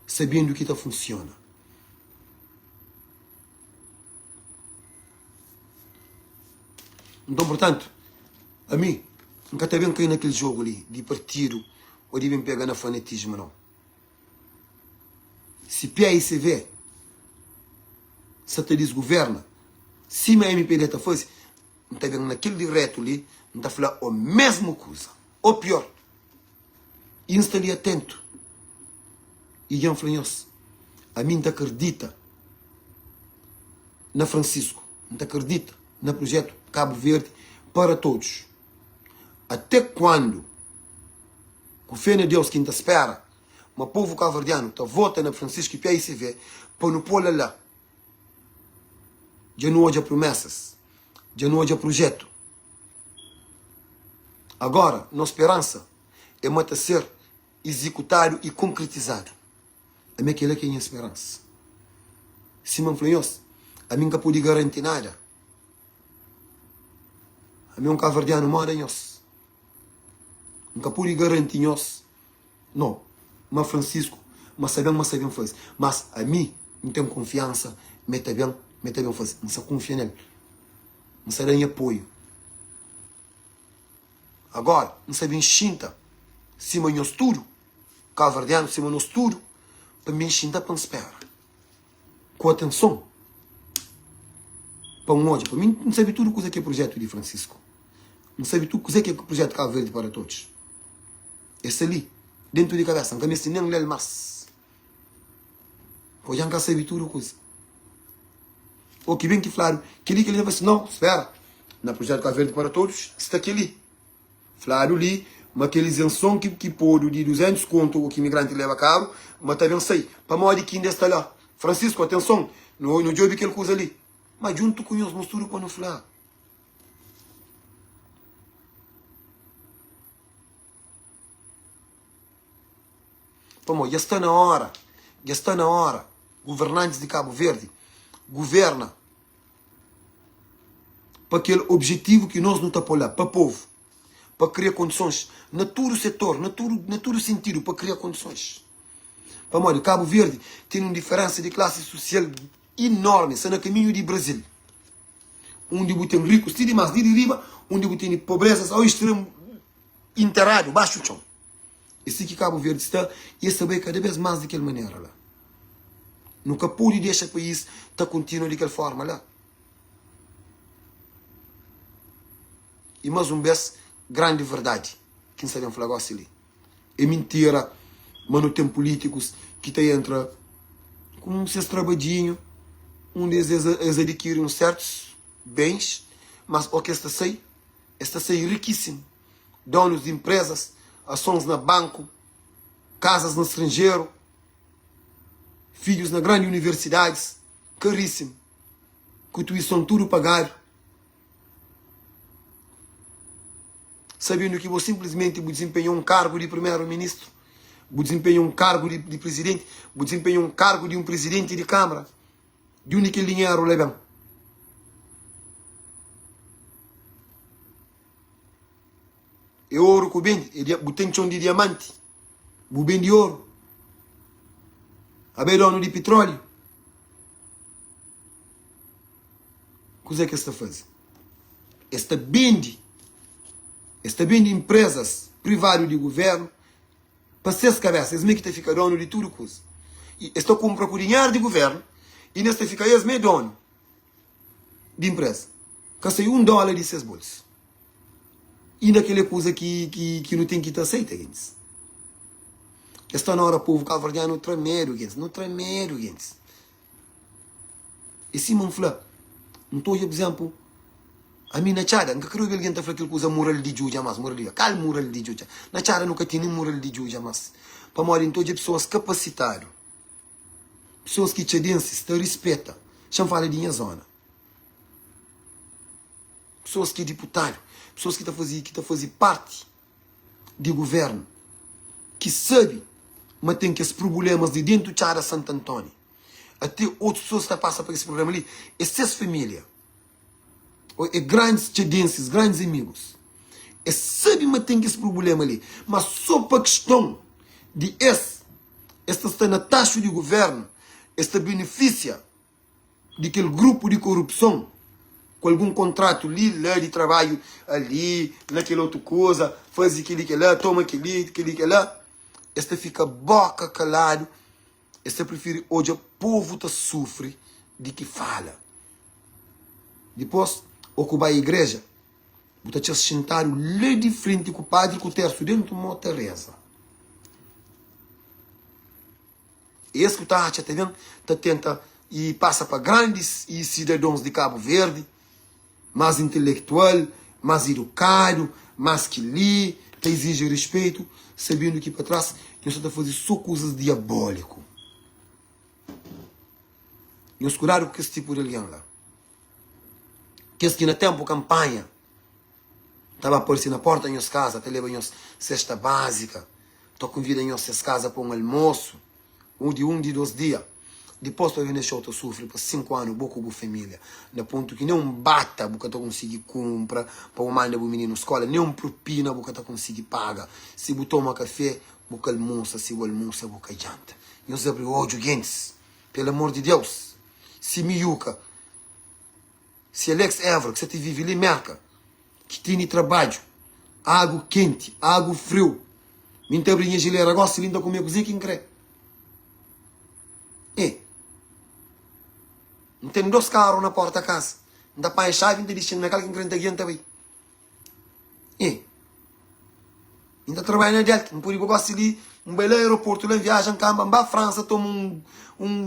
Sabendo que está funciona. Então, portanto, a mim, nunca está bem cair naquele jogo ali, de partido, ou de bem pegar na fanatismo, não. Se PAICV, se te desgoverna, se a MPD está fazendo, não está vendo naquele direto ali, não está falando a mesma coisa, ou pior. E não está ali atento. E Jean Flanhoso, a mim não acredita na Francisco, não acredita no projeto Cabo Verde para todos. Até quando o fé de Deus que ainda espera, o povo cabo-verdiano está vota na Francisco e PAICV para não pôr lá. Já não há promessas, já não há projeto. Agora, nossa esperança é mata ser executado e concretizado. A minha que é a esperança. Se me influenciou, a mim não pude garantir nada. A mim cabo-verdiano mora em nós. Nunca pude garantir nós. Não, mas Francisco, mas sabemos fazer. Mas a mim não tenho confiança, me está bem fazer. Não se confia nele. Não se dá em apoio. Agora, não se bem xinta. Se me nós tudo, cabo-verdiano, se me nós tudo, para mim xinta para espera. Com atenção. para um hoje. Para mim, não sabe tudo o que é projeto de Francisco. Não sabe tudo o que é projeto Cabo Verde para todos. Esse ali, dentro de cabeça, não me nem ler mais. Pois já não sabe tudo coisa. Ou que bem que falaram, que ele vai assim, não, espera. Na projeto Cabo Verde para todos, está aquele. Falaram ali, mas aquele isenção que pôde de 200 conto o que imigrante leva caro, mas também sei, para modo que ainda está lá. Francisco, atenção, no job que ele usa ali. Mas junto com os mostrou para não falar. Pô, já está na hora, governantes de Cabo Verde, governa para aquele objetivo que nós não estamos a olhar, para o povo, para criar condições, na todo o setor, na todo sentido, para criar condições. Para Cabo Verde tem uma diferença de classe social enorme, está no caminho de Brasil. Onde tem ricos, tem mais de riba, onde tem pobreza ao extremo, enterrado, baixo do chão. Esse que Cabo Verde está, e saber cada vez mais daquela maneira lá. Nunca pode deixar o país estar contínuo daquela forma lá. E mais um vez, grande verdade, quem sabe falar ali. É mentira, mas não tem políticos que te entra com seus trabalhinhos, onde eles adquirem certos bens, mas o que está aí riquíssimo. Donos de empresas, ações na banco, casas no estrangeiro, filhos na grandes universidades, caríssimo. Constituição tudo pagado. Sabendo que você simplesmente desempenhou um cargo de primeiro-ministro, desempenhou um cargo de presidente, desempenhou um cargo de um presidente de câmara, de onde que dinheiro leva. É ouro que bem, tem chão de diamante, bem de ouro, a dono de petróleo. O que é que está fazendo? Está vende empresas privadas de governo para seus cabeças, mesmo que fica dono de tudo coisa. E está compra com dinheiro de governo e nesta fica mesmo dono de empresa. Que sai $1 de seus bolsos. E naquela coisa que não tem que estar aceita, gente. Está na hora o povo calvardiano não tremedo, gente. Não tremedo, gente. E se me fala, não estou, por exemplo, a mim na Chada, nunca creio que alguém está falando aquilo coisa moral de Juja, mas moral de Cal moral de Juja. Na Chada nunca tinha moral de Juja, mas para morrer então de pessoas capacitadas, pessoas que te densas, te respeitam, chama fala de minha zona. Pessoas que é deputado, pessoas que estão a fazer parte de governo, que sabe, mas tem que esses problemas de dentro de Chada Santo Antônio. Até outras pessoas que passam por esse problema ali, essas famílias. É grandes tendências, grandes amigos. É sabe, mas tem esse problema ali. Mas só para a questão de esta está na taxa de governo, esta beneficia de aquele grupo de corrupção, com algum contrato ali, lá de trabalho ali, naquela outra coisa, faz aquilo que lá, toma aquilo que lá. Esta fica boca calado. Esta prefere, hoje o povo tá sofre de que fala. Depois, ocupar a igreja, você te sentaram lá de frente com o padre, com o terço dentro de uma Teresa. Esse que está vendo, está tenta e passa para grandes e cidadãos de Cabo Verde, mais intelectual, mais educado, mais que lê, te exige respeito, sabendo que para trás, que você está fazendo só coisas diabólicas. E os curaram com esse tipo de religião lá. Que esse que no tempo campanha estava a aparecer na porta em casa, até leva em cesta básica, estou convida em suas casas para um almoço, um de 2 dias. Depois para vir nesse outro sofre por 5 anos, boca com família, no ponto que nem um bata boca tu conseguir comprar para o manda o menino na escola, nem um propina boca tu conseguir pagar. Se botou uma café, boca almoça, se o almoça, boca janta. E eu sempre ódio, gente, pelo amor de Deus. Se miúca, se Alex Évora, que você te vive ali, merca, que tem trabalho, água quente, água frio, me entebrinha geleira, gosta de comer cozinha, quem crê? Não tem 2 carros na porta da casa, Ainda para a chave, ainda destino naquela que encrenta aqui também. E ainda trabalha na Delta, não pode ir ali, um belo aeroporto, lá viaja em campo, vai à França, toma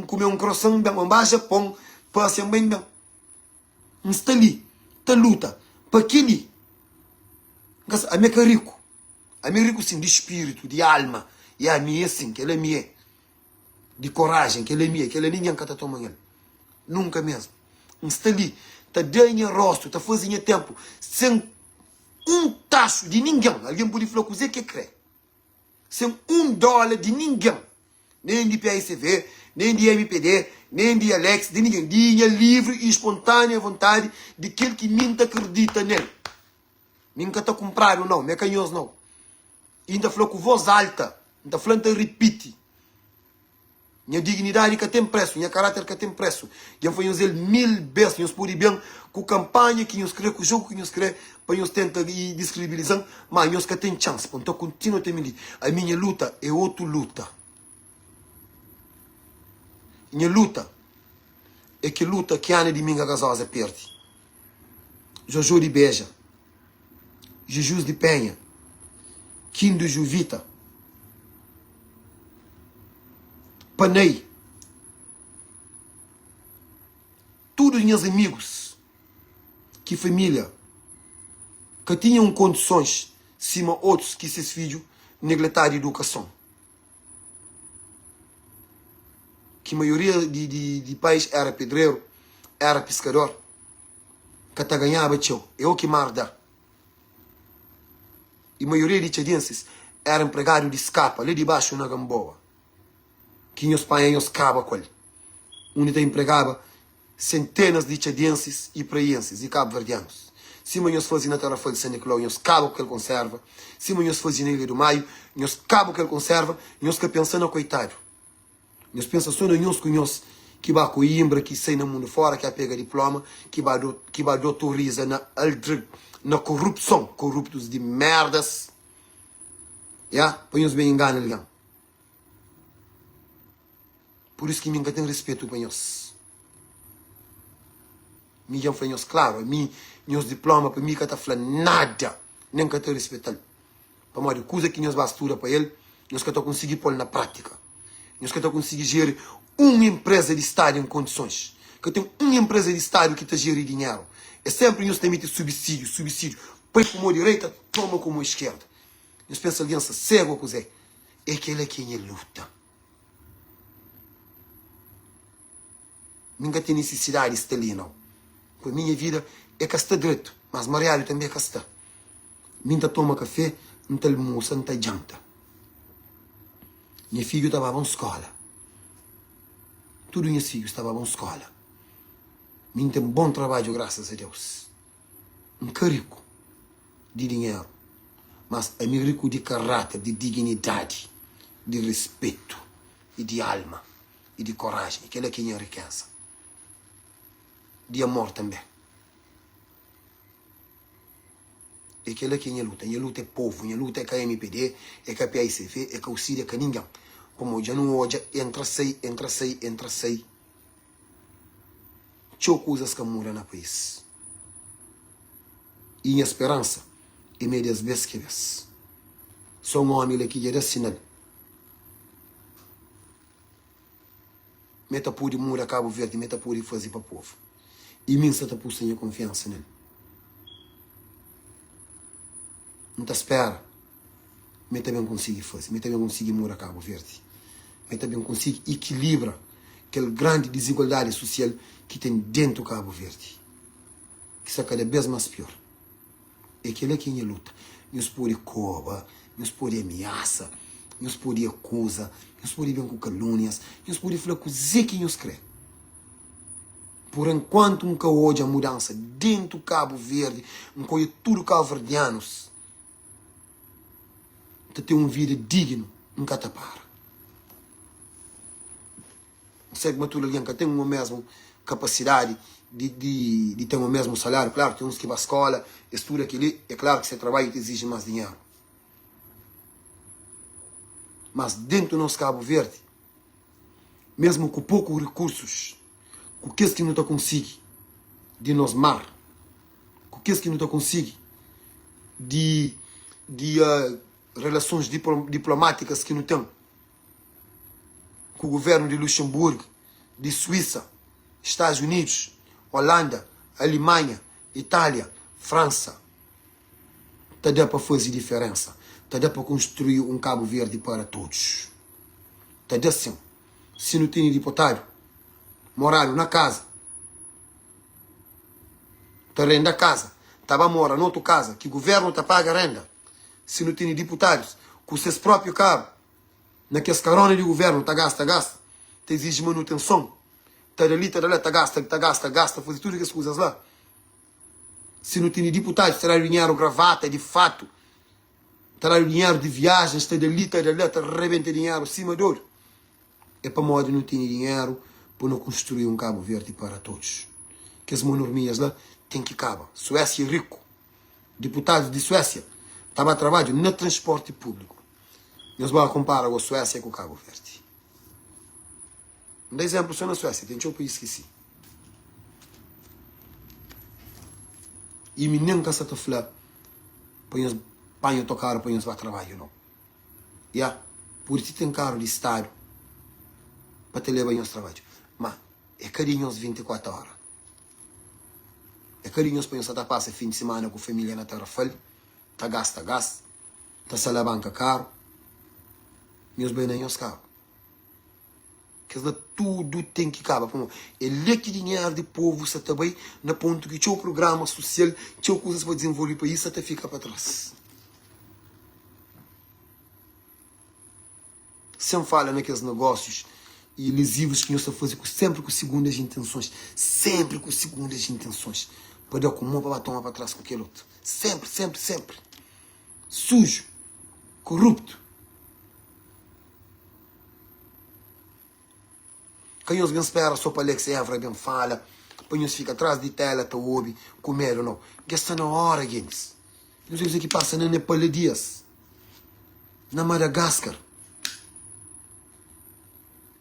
comer um croissant, vai ao Japão, passa bem, bem. Não está ali, está luta, para aquele. A minha é rico. A minha é rico, sim, de espírito, de alma. E a minha, sim, que ele é minha. De coragem, que ele é minha, que ele é ninguém que está tomando ele. Nunca mesmo. Não está ali, está dando rosto, está fazendo tempo, sem um tacho de ninguém. Alguém pode falar com você que crê. Sem $1 de ninguém. Nem de PICV, nem de MPD, nem de Alex, de ninguém. Dinha livre e espontânea vontade de aquele que ninguém acredita nele. Ninguém está comprando, não. Não é canhoso, não. E ainda falou com voz alta. Ainda falando, repite. Minha dignidade que tem preço, minha caráter que tem preço. E eu fui usar 1000 vezes, nós por bem, com a campanha que nós queremos, com o jogo que nós queremos, para nós tentar ir descredibilizando, mas nós que tem chance, então continuo a ter medo. A minha luta é outra luta. Minha luta é que luta que Ana de Minga Gasosa perde. Jojo de Beja, Jesus de Penha, Quindo Juvita, Panei, todos meus amigos, que família, que tinham condições, cima outros que esses filhos negletaram a educação. Que a maioria de pais era pedreiro, era pescador, que até ganhava tchau, é o que marda. E a maioria de tchadenses era empregado de escapa, ali debaixo na Gamboa. Que os pais cabo com ele. Onde empregava centenas de tchadenses e praienses e cabo-verdianos. Se nós fazíamos na tarefa de São Nicolau, nós cabo que ele conserva. Se nós fazíamos na Ilha do Maio, nós cabo que ele conserva, nós que pensamos, coitado. Nós pensamos só nós que vai Coimbra, que sai no mundo fora, que pega diploma, que vai doutoriza na corrupção, corruptos de merdas. Põe os bem engano ali. Por isso que ninguém tem respeito para nós. Ninguém foi nós, claro, meus diplomas para mim que está falando nada, nem que tem respeito. Para uma coisa que nós bastura para ele, nós que conseguir pôr na prática. Nós que conseguir gerir uma empresa de Estado em condições. Que tem uma empresa de Estado que está gerando dinheiro. É sempre nós temos subsídio. Põe como direita, toma como esquerda. Nós pensamos aliança cego com Zé. É aquele quem é luta. Ninguém tem necessidade de estar ali, não. Por minha vida é que está direito, mas Mariário também é que está. Minha toma café, não tem almoço, não tem janta. Meu filho estava na escola. Todos meus filhos estavam na escola. Minha tem um bom trabalho, graças a Deus. Um rico de dinheiro, mas é meu rico de caráter, de dignidade, de respeito, e de alma, e de coragem. Aquele é quem é riqueza. De amor também. E aquele é quem é luta. E a luta é povo, e a luta é com a MPD, é com a PICV, é com o CID, é com ninguém. Como já não hoje, entra, sai. Tinha coisas que moram no país. E a esperança é meio das vezes que vês. Só um homem que já sinal. Meta por morar Cabo Verde, meta por fazer para o povo. E mim está por sem confiança nele. Não te espera. Mas também consigo fazer. Mas também consigo morar Cabo Verde. Mas também consigo equilibrar aquela grande desigualdade social que tem dentro do Cabo Verde. Que está cada vez mais pior. É aquele quem é luta. Nos pode cobra, nos pode ameaça, nos pode acusa, nos pode vir com calúnias, nos pode falar com o que nos crê. Por enquanto nunca hoje a mudança dentro do Cabo Verde, nunca hoje tudo cabo-verdianos ter uma vida digna, nunca te para. Sei que tu alguém que tem uma mesma capacidade de ter o mesmo salário, claro, tem uns que vão à escola, estuda aquilo, é claro que você trabalha e te exige mais dinheiro. Mas dentro do nosso Cabo Verde, mesmo com poucos recursos, com o que não está conseguindo, de nos mar. O que é que não está conseguindo? De relações diplomáticas que não tem. Com o governo de Luxemburgo, de Suíça, Estados Unidos, Holanda, Alemanha, Itália, França. Está dando para fazer diferença. Está dando para construir um Cabo Verde para todos. Está dando assim. Se não tem deputado, moraram na casa. Está renda a casa. Estava mora noutra casa, que o governo está paga renda. Se não tem deputados, com os seus próprios cabos, naqueles carona de governo, está gasta. Está exige manutenção. Está ali, está gasta, fazer tudo essas coisas lá. Se não tem deputados, terá dinheiro gravata, de fato. Terá dinheiro de viagens, está ali, rebenta dinheiro acima de ouro. É para modo não tem dinheiro para não construir um Cabo Verde para todos. Que as monormias lá tem que acabar. Suécia é rico. Deputados de Suécia estavam a trabalhar no transporte público. Eles vão comparar a Suécia com o Cabo Verde. Um exemplo só na Suécia, tem um país que esqueci. E me nem que se te falar, põe tocar, põe para trabalho, não. Por ti tem carro de Estado para te levar aos trabalho. Mas é carinhoso 24 horas. É carinhoso para você passar fim de semana com a família na terra falha. Tá gasta. Tá se banca caro. Meus bem nem os carros. Quer dizer, tudo tem que acabar. Ele que dinheiro de povo, você também, na ponto que tinha o programa social, tinha coisas para desenvolver para isso, até fica para trás. Sempre fala naqueles negócios e lesivos que nós estamos fazendo sempre com segundas intenções. Sempre com segundas intenções. Para dar com uma para tomar para trás com aquele outro. Sempre. Sujo. Corrupto. Quem os bem espera só para Alex Evra bem fala. Quem os fica atrás de tela, tá ouve, comer ou não. Gasta na hora, games. Não sei o que passa na Nepal Dias. Na Madagascar.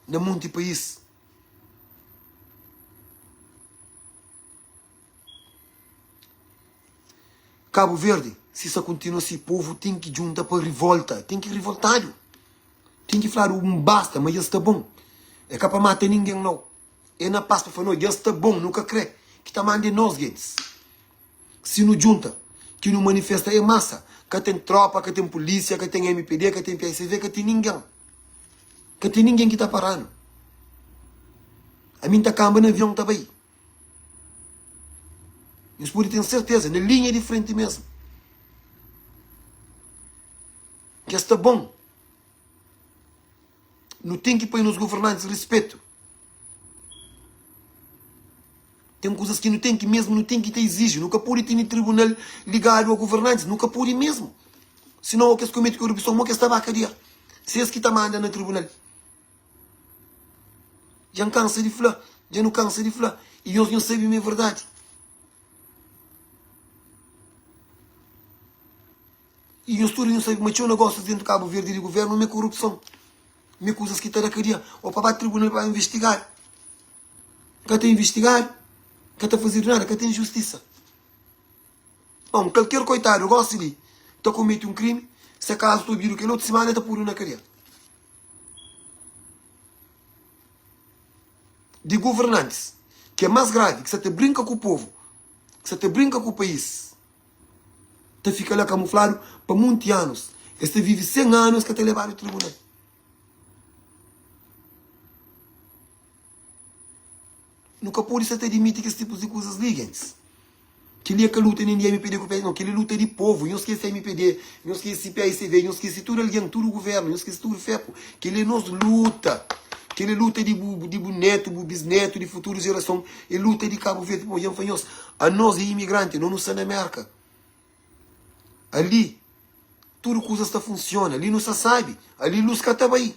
Na monte país. Cabo Verde, se isso continua assim, o povo tem que juntar para revolta. Tem que revoltar. Tem que falar um basta, mas isso está bom. É capaz de matar ninguém, não. É na paz para falar, isso está bom, nunca crê. Que está mandando nós, gente. Se não junta, que não manifesta, é massa. Que tem tropa, que tem polícia, que tem MPD, que tem PSV, que tem ninguém. Que tem ninguém que está parando. A mim está camba no avião também. Eles podem ter certeza, na linha de frente mesmo. Que está bom. Não tem que pôr nos governantes respeito. Tem coisas que não tem que mesmo, não tem que te exigir. Nunca pode ter no tribunal ligado a governantes. Nunca pode mesmo. Senão o que se comete corrupção, o que está a cadeia. Se é que está mandando no tribunal. Já não cansa de falar. Já não cansa de falar. E eles não sabem a verdade. E os turistas não sabem, mas tinha um negócio dentro do Cabo Verde de governo, não é corrupção. Não é coisas que está na cadeia. Ou para o tribunal para investigar. Que está a investigar. Que está a fazer nada. Que tem justiça. Bom, qualquer coitado, eu gosto de está a cometer um crime. Se acaso estou a vir o que outra semana está por na cadeia. De governantes. Que é mais grave. Que você te brinca com o povo. Que você te brinca com o país. Te fica lá camuflado para muitos anos. Este vive 100 anos que te levar ao tribunal. Nunca pode se admitir que esse tipo de coisas liguem-se. Que ele é que luta nem de MPD com o país, não. Que ele luta de povo. Não esquece MPD, não esquece PSV, não esquece tudo alguém, tudo o governo, não esquece tudo o FEPO. Que ele nos luta. Que ele luta de neto, de bisneto, de futura geração. Ele luta de Cabo Verde. A nós, imigrantes, não nos na América. Ali, tudo coisas está funciona. Ali não se sabe. Ali luz que está aí.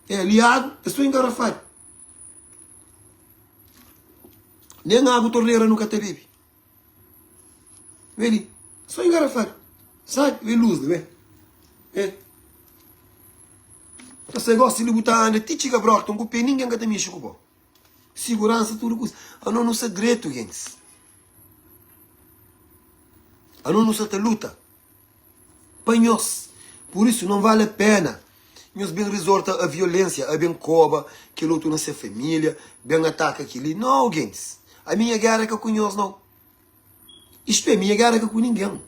É aliado, estou engarrafado. Nem água torneira nunca te bebe. Vê ali, só engarrafado. Sabe? Vê luz, não é? É. Você gosta de botar na títica brota, com o pé ninguém que te mexe com o pó. segurança, tudo coisa. A não é segredo, gente. A não é luta. Para nós. Por isso não vale a pena. Nós bem resorta a violência, a bem coba, que luta nessa família, bem ataca aquilo. Não, gente. A minha guerra é com nós, não. Isto é minha guerra é com ninguém.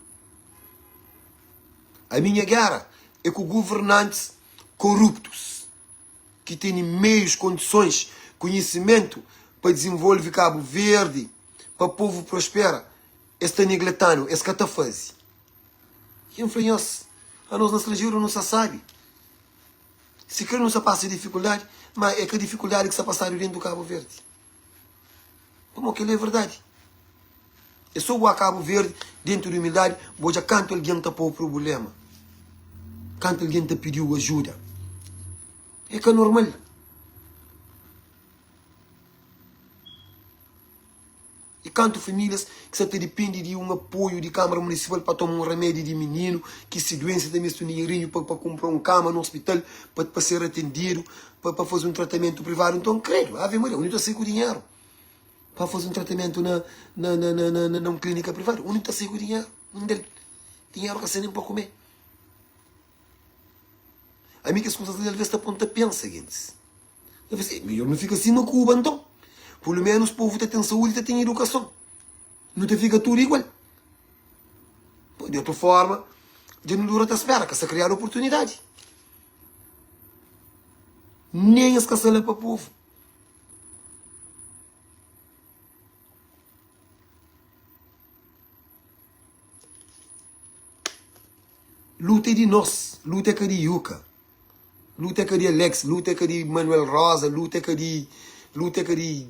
A minha guerra é com governantes corruptos, que têm meios, condições, conhecimento para desenvolver Cabo Verde, para o povo prospera. Este negletano, esse que está fazendo. E influência. A nós no estrangeiro não se sabe. Se quer não se passa dificuldade, mas é que a dificuldade que se passa dentro do Cabo Verde. Como que é verdade? É só o Cabo Verde, dentro de humildade, vou já canto alguém está para o problema. Canto alguém te pediu ajuda. É que é normal. E canto famílias que só te depende de um apoio de Câmara Municipal para tomar um remédio de menino, que se doença também se dinheirinho para comprar um cama no hospital, para ser atendido, para fazer um tratamento privado. Então, credo, Ave Maria, onde está a sair com o dinheiro? Para fazer um tratamento na clínica privada, onde está a sair com o dinheiro? Dinheiro que você nem para comer. A mim que as coisas às vezes a ponta pensa, gente. Eu não fico assim no Cuba, então. Pelo menos o povo tem saúde e tem educação. Não te fica tudo igual. De outra forma, já não dura a espera, que se criar oportunidade. Nem as caçalas para o povo. Luta é de nós, luta é de Yuka. Luta é de Alex, luta é de Manuel Rosa, luta é de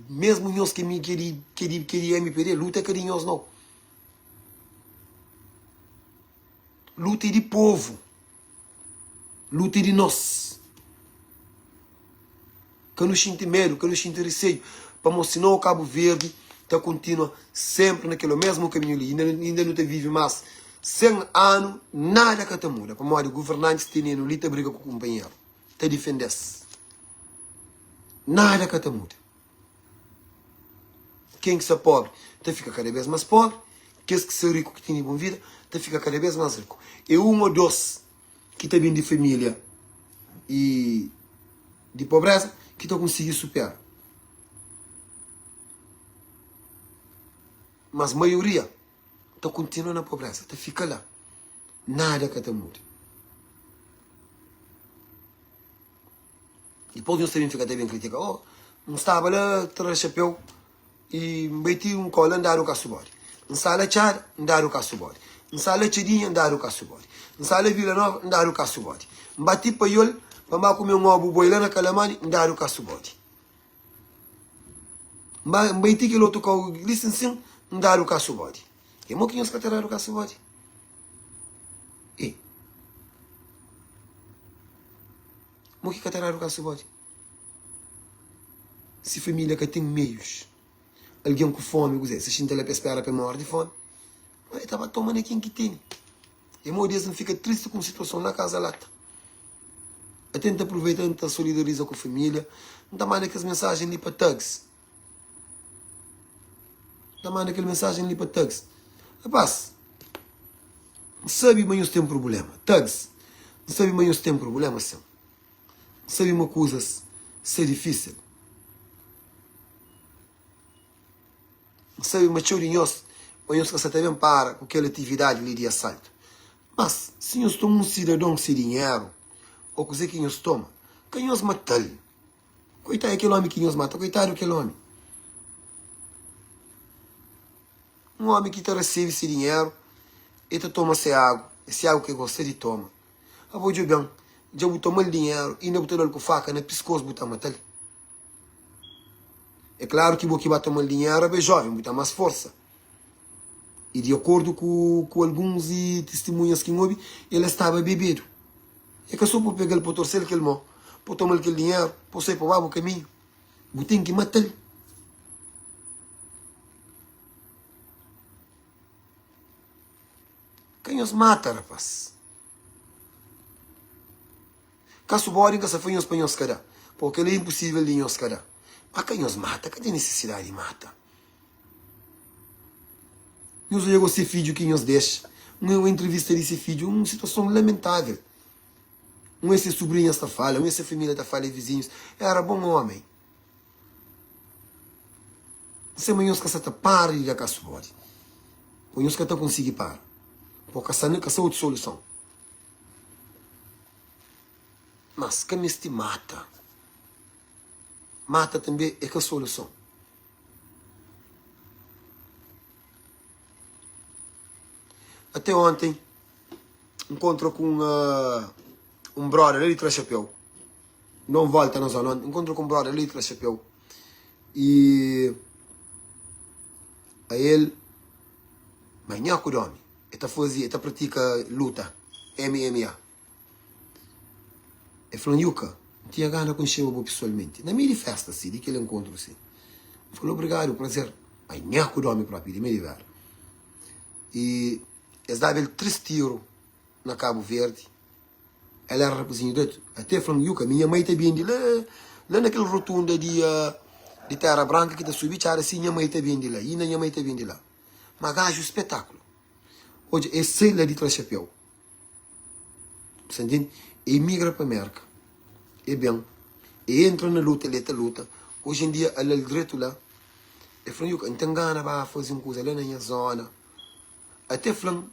mesmo nós que MPD, luta é de nós não. Luta é de povo. Luta é de nós. Que não sinta medo, que não sinta receio. Para mostrar o Cabo Verde, está continua sempre naquele mesmo caminho ali. Ainda não te vive mais 100 anos, nada que te muda. Para morrer, governantes têm ali, te briga com o companheiro. Te defende-se. Nada que te muda. Quem que se é pobre, te fica cada vez mais pobre. Quem que se é rico, que tem boa vida, te fica cada vez mais rico. É um ou dois que está vindo de família e de pobreza que estão conseguindo superar. Mas a maioria está continuando na pobreza, te fica lá. Nada que te muda. Depois nós também fica até bem criticar. Oh, não estava lá, traz chapéu e meti um cola, andaram com a subori. Não sala char, andaram com a subori. Não sala chadinha, andaram com a subori. Não sala Vila Nova, andaram com a subori. Bati para ele, para comer um ovo boi lá na Calamani, andaram com a subori. Meti que ele outro com o licenciado, andaram com a subori. E mo que nós catararam com a subori. E mo que catararam com a subori. Se família que tem meios, alguém com fome, se sinta lá para esperar para morrer de fome, mas estava tomando quem que tem. E mo Deus não fica triste com a situação na casa lá. Tenta aproveitar, tenta solidariza com a família, não manda aquelas mensagens ali para thugs. Não manda aquela mensagem ali para thugs. Rapaz, sabe, mas tem um problema. Thugs, não sabe, mas tem um problema, sim. Sabe uma coisa, ser difícil. Sabe, mas chorinhos, mas que você também para com aquela atividade ali de assalto. Mas, se nós tomamos um cidadão sem dinheiro, ou coisa que nós toma, quem nós mata ele? Coitado daquele homem que nós mata, coitado daquele homem. Um homem que recebe esse dinheiro, ele toma esse água que você de toma. Ah, vou dizer bem, já vou tomar o dinheiro e não botar ele com faca, na pescoço, botar matar ele. É claro que vou que vai tomar o dinheiro, é jovem, botar mais força. E de acordo com alguns testemunhas que houve, ele estava bebido. É que só para pegar ele, para torcer aquele mão, para tomar aquele dinheiro, para sair para o caminho. Vou ter que matar ele. Quem os mata, rapaz? Caso bora, que se foi em espanhol, cara. Porque ele é impossível de nos cara. A quem nos mata? Cadê necessidade de mata? Nós olhamos esse vídeo que nos deixa. Uma entrevista desse vídeo, uma situação lamentável. Esse sobrinho está falha, essa família está falha, vizinhos. Era bom homem. Se amanhã os caçata para de cá subode. Amanhã os caçata conseguir parar. Porque caçar outra solução. Mas quem este mata? Mata também é que a solução. Até ontem, encontro com um brother ali de chapéu. Não volta na zona. Encontro com um brother ali de chapéu. E a ele, mas não é homem. Ele pratica luta, MMA. Ele falou, Yuka, não tinha gana de conhecer o pessoalmente. Na minha festa, assim, de que ele encontro, assim. Ele falou, obrigado, prazer. Mas não é homem próprio, de meio ver. E eles davam ele 3 tiros na Cabo Verde. Ele era rapazinho direito. Até falando, Yuka, minha mãe está bem de lá naquele rotunda de Terra Branca que está subindo, assim, minha mãe está bem de lá. E minha mãe está bem de lá. Mas gajo, espetáculo. Hoje, esse é de trás chapéu. Você entende? E migra para a América. E bem. E entra na luta, ele está luta. Hoje em dia, ele é direito lá. Ele falou, Yuka, não tem gana para fazer uma coisa lá na minha zona. Até falando,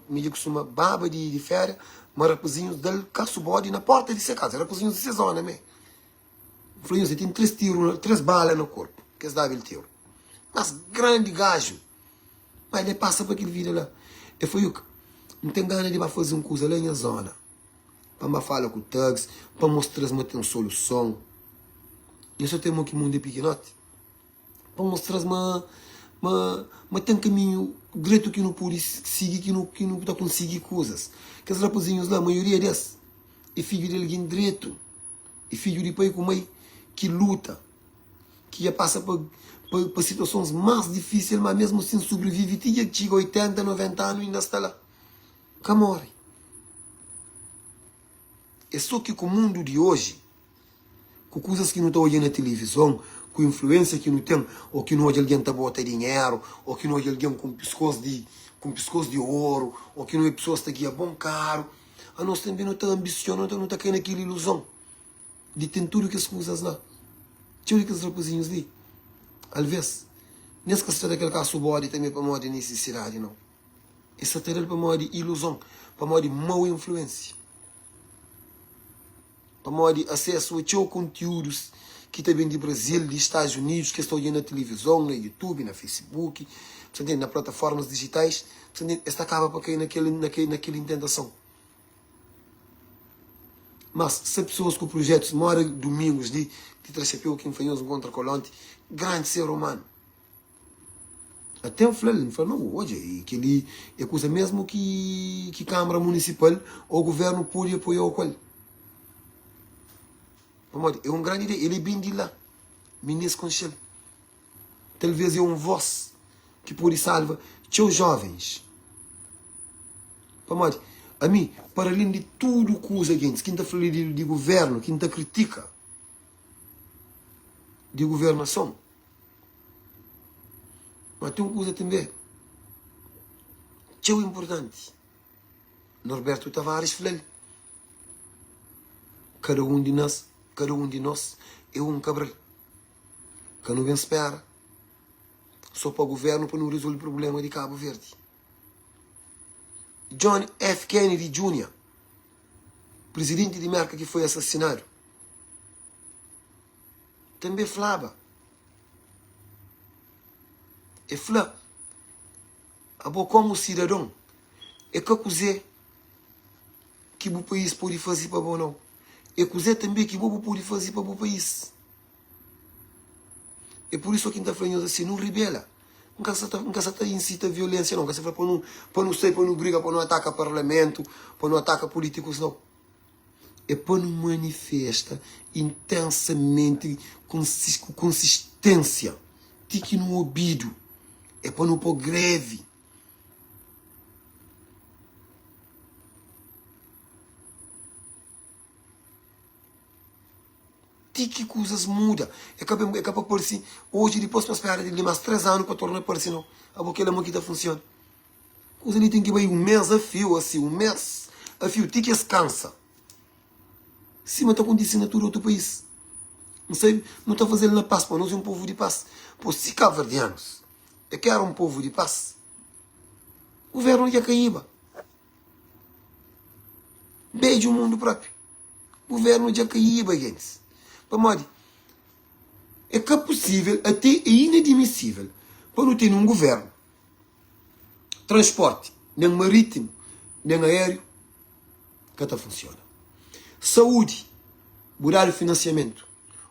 me costuma baba de férias, mas rapazinhos dele caço bode na porta de sua casa, rapazinhos de sua zona, né? Falei, você tem 3 tiros, 3 balas no corpo, que eles davam ele tiro. Mas grande gajo. Mas ele passa para aquele vídeo lá. Eu falei, não tem ganas de fazer uma coisa lá na minha zona. Para me falar com o thugs, para mostrar que tem uma solução. Eu só tenho que mundo de pequenote. Para mostrar mas tem um caminho direito que não pode seguir, que não está conseguindo coisas. Que os rapazinhos lá, a maioria deles, é filho de alguém direito. É filho de pai com mãe que luta, que já passa para situações mais difíceis, mas mesmo assim sobrevive. Tinha que chega 80, 90 anos e ainda está lá. Que morre. É só que com o mundo de hoje, com coisas que não estão olhando na televisão, com influência que não tem, ou que não hoje alguém está botando dinheiro, ou que não hoje alguém com pescoço de ouro, ou que não é pessoas que estão bom caro, a nós também não está ambicionando, não está caindo aquela ilusão de ter tudo que as coisas lá. Tinha aqueles rapazinhos ali. Às vezes, nesse caso daquele caso bode também para modo de necessidade, não. Isso é para modo de ilusão, para modo de má influência. Para modo de acesso a conteúdos que também de Brasil, de Estados Unidos, que estão na televisão, no YouTube, na Facebook, nas plataformas digitais, esta acaba para cair naquela intentação. Mas se pessoas com projetos moram domingos de Trachapéu, que enfrentou contra Colonte, grande ser humano. Até o Flávio falou, não, hoje, que ele é coisa mesmo que Câmara Municipal ou governo pode apoiar o qual. É um grande ideia, ele é bem de lá, ministro Conchel. Talvez é um voz que pode salvar os jovens. A mim, para além de tudo coisa, gente, quem está falando de governo, quem está critica de governação, mas tem uma coisa também, que é importante. Norberto Tavares falou, cada um de nós é um cabral, que não vem espera, só para o governo para não resolver o problema de Cabo Verde. John F. Kennedy Jr., presidente de América que foi assassinado, também falava. Ele falou, como cidadão, é que coisa que o país pode fazer para o não. É coisa também que o pode fazer para o país. É por isso que está falando assim, não rebela. Nunca se incita a violência, não. Nunca se fala para não sair, para não briga, para não atacar parlamento, para não atacar políticos, não. É para não manifesta intensamente, com consistência, tique no ouvido. É para não pôr greve. que coisas mudam. É para pôr assim, hoje depois para esperar de mais 3 anos para tornar para assim, não. A boca da maquita funciona. Coisa ali tem que ir um mês a fio, assim, um mês a fio, tem que se cansa. Se mas está com assinatura outro país. Não sei, não está fazendo na paz para nós, é um povo de paz. Pô, se cabo-verdianos é que era um povo de paz, o governo ia cair. Beijo o mundo próprio. O governo já caía, gente. É que é possível, até é inadmissível, para não ter um governo, transporte, nem marítimo, nem aéreo, que até funciona. Saúde, burar o financiamento,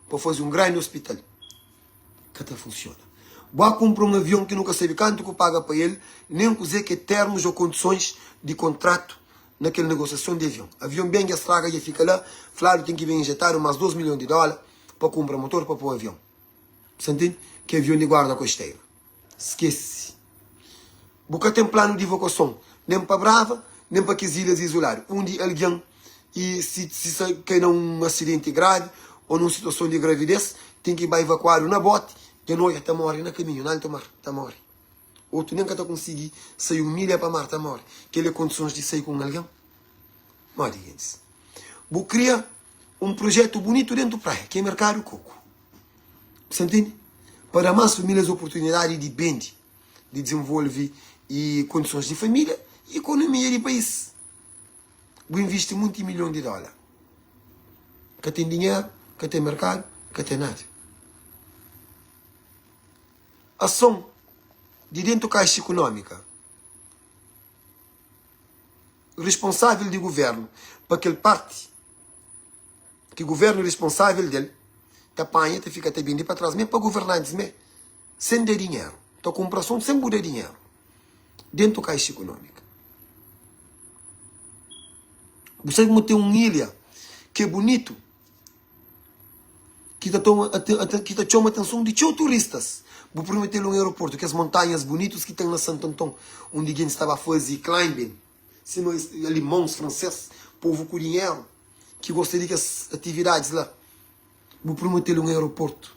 para fazer um grande hospital, que até funciona. Boa comprar um avião que nunca sabe quanto que paga para ele, nem dizer que termos ou condições de contrato naquela negociação de avião. Avião bem que estraga e fica lá, claro, tem que vir injetar umas 2 milhões de dólares para comprar motor para pôr o avião. Você entende? Que é avião de guarda costeira. Esquece. Porque tem plano de evacuação, nem para Brava, nem para as ilhas isoladas. Onde alguém, e se cair num acidente grave ou numa situação de gravidez, tem que ir evacuar na bote, de noite está morre no caminho, não está morre. Outro nem que está conseguir sair 1 milha para mar, está morre. Que ele condições de sair com alguém. Mas, gente, vou criar um projeto bonito dentro da praia, que é Mercado Coco. Você entende? Para mais famílias oportunidade de bem, de desenvolver e condições de família e economia de país. Vou investir muito em milhões de dólares. Que tem dinheiro, que tem mercado, que tem nada. Ação de dentro da Caixa Econômica, responsável de governo, para aquele parte que o governo é responsável dele, te apanha, te fica até bem de para trás, mesmo para governantes, sem ter dinheiro. Então, compração sem mudar dinheiro. Dentro da Caixa Econômica. Você tem uma ilha que é bonito, que chama a atenção de turistas. Vou prometer um aeroporto, que as montanhas bonitas que tem na Santo Antão, onde alguém estava a fazer climbing, cima ali mãos francês, povo com dinheiro, que gostaria que as atividades lá. Vou prometer um aeroporto.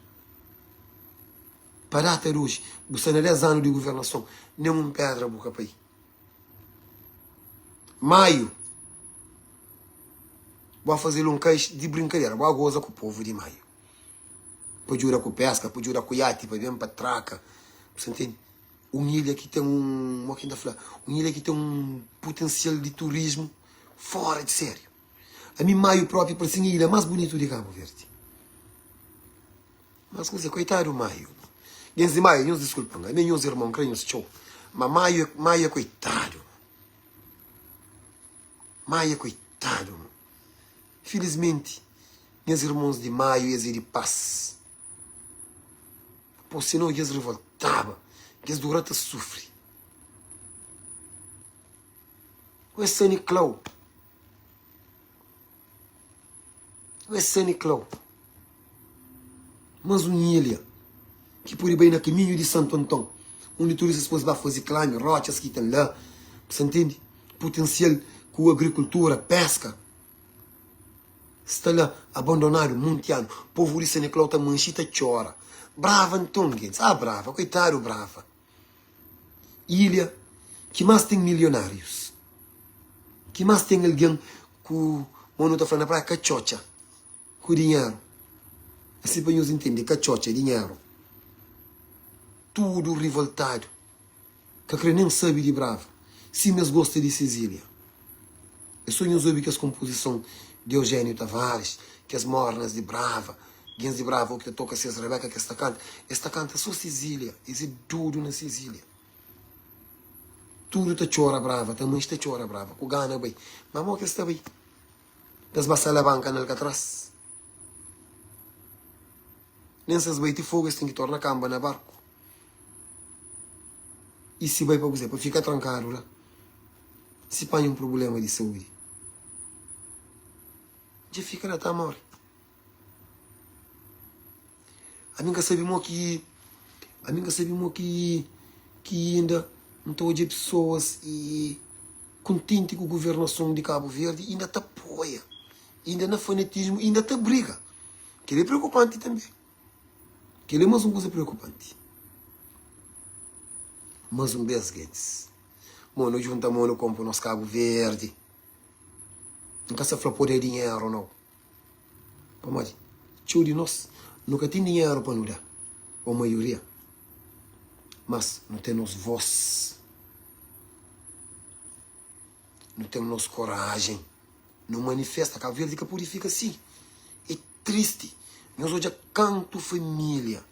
Para até hoje, você não 10 anos de governação, nenhuma pedra boca para aí. Maio, vou fazer um caixa de brincadeira, vou gozar com o povo de maio. Pode jurar com pesca, pode jurar com iate, pode vir para traca. Você entende? Uma ilha que tem uma ilha que tem um potencial de turismo fora de sério. A mim, maio próprio, parece a ilha mais bonita de Cabo Verde. Mas, coitado, maio. Gente de maio, nos desculpam, é meus irmãos, creio show. Mas maio é coitado. Maio é coitado. Felizmente, meus irmãos de maio, eles de paz. Por senão eles revoltavam, eles durante sofrem. O Sani Clau. O Sani Clau. Mas uma ilha que por aí bem no caminho de Santo Antão, onde turistas depois vão fazer climb, rochas que estão lá, você entende? Potencial com a agricultura, pesca. Está lá abandonado, monte ano. O povo de Sani Clau está manchita chora. Brava então, gente. Brava, coitado, brava. Ilha que mais tem milionários. Que mais tem alguém que o mano está falando na praia, cachocha. Com dinheiro. Assim para nós entender, cachocha é dinheiro. Tudo revoltado. Que nem sabe de brava. Se mesmo gosta de Sicília. Eu só não ouvi que as composições de Eugênio Tavares, que as mornas de brava, Gens de Bravo, que toca se as Rebeca, que esta canta só Sicília, isso é tudo na Sicília. Tudo está chora brava, também está chora brava, com gana bem. Mas o que está bem? Das baixas da banca na Alcatraz. Nessas beites fogo, tem que tornar camba na barco. E se vai para você, para ficar trancado lá, se põe um problema de saúde, já fica lá, tá morre. A mim que sabemos que ainda não estou de pessoas e contente com a governação de Cabo Verde ainda te apoia, ainda no fanatismo, ainda te briga. Que é preocupante também. Que é mais uma coisa preocupante. Mas um vez, Guedes. Mano, junta mano, compra nos Cabo Verde. Nunca se falou poder dinheiro, não. Pamadi, tio de nós, nunca tem dinheiro para nos dar. Ou maioria. Mas não temos voz. Não temos coragem. Não manifesta. Cabo Verde que purifica assim. É triste. Nós hoje canto família.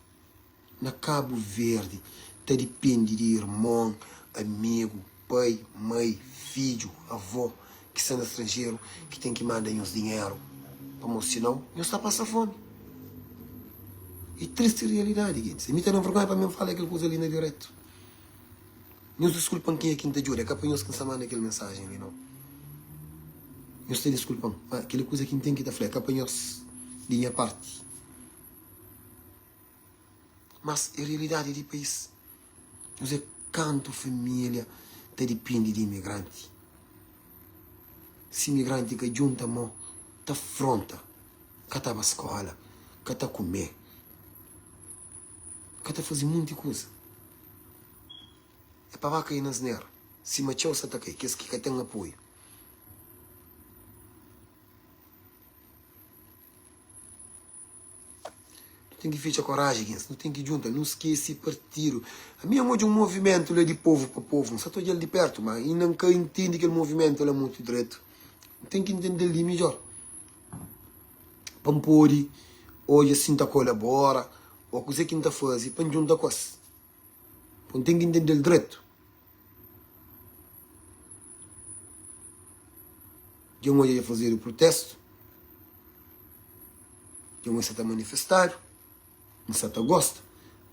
Na Cabo Verde. Te depende de irmão, amigo, pai, mãe, filho, avó, que são estrangeiro, que tem que mandar uns dinheiro. Como senão, nós está passando fome. É triste realidade, gente. Me tem vergonha para mim falar aquela coisa ali na direto. Nos desculpam quem é quem te jura. É capaz nós que não manda aquela mensagem ali, não. Nós te desculpam. Aquela coisa que tem que te falar. É capaz nós, de minha parte. Mas é a realidade do país. Nós é canto família, te depende de imigrante. Se imigrante que junta a mão, te afronta. Que está na escola, que está a comer. Que está a fazer muita coisa. É para cair nas neiras. Se machou, você está aqui, que esse que tem um apoio. Tem que fechar coragem, não tem que juntar, não esquece partido. A minha é um movimento é de povo para povo, não só estou de perto, mas e não entende que o movimento é muito direito. Tem que entender ele melhor. Pampori, hoje assim está colabora, ou coisa que está fazendo, para juntar coisas. Tem que entender ele direito. Eu hoje ia fazer o protesto, eu hoje está manifestar. Não se gosta,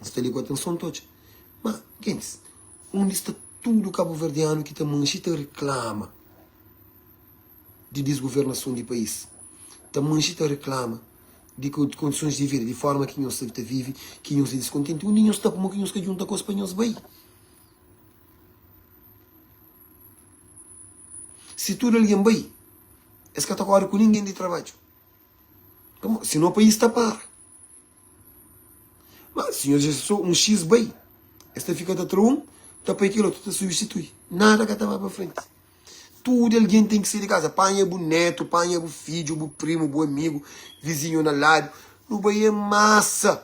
não se liga a atenção toda. Mas, gente, onde está tudo cabo-verdiano que está manchita reclama de desgovernação do país? Está manchita reclama de condições de vida, de forma que não se vive, que não se descontente. Onde não está como que não se junta com os espanhóis bem. Se tudo alguém bem, é que está agora com ninguém de trabalho. Se não o país está para. Mas, senhor, já sou um X bem. Esta fica de um, está para aquilo, tu substitui. Nada que estava para frente. Tudo alguém tem que sair de casa. Panha o neto, panha o filho, o primo, o amigo, vizinho na lado. No bem é massa.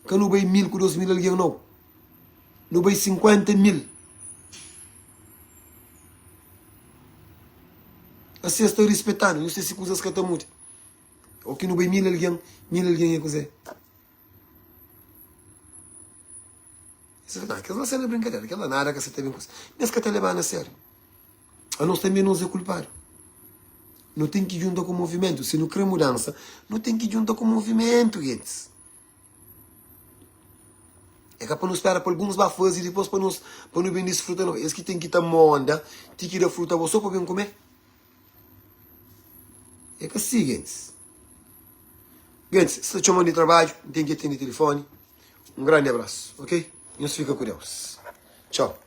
Que no bem 1.000 com 2.000 alguém não. No bem 50.000. Assim estou respeitando. Não sei se coisas que estão muito. Ou que no bem 1.000 alguém é coisa. Não, aquela cena é brincadeira, aquela nada que você teve coisa. Mas que está levando a sério. A nós também não é culpado. Não tem que juntar com o movimento. Se não quer mudança, não tem que juntar com o movimento, gente. É que para não esperar para alguns bafões e depois para não bem desfrutar. Não. Esse que tem que estar monda, tem que ir a fruta só para bem comer. É que assim, gente. Gente, se está chamando de trabalho, tem que atender telefone. Um grande abraço, ok? E nos fica com Deus. Tchau.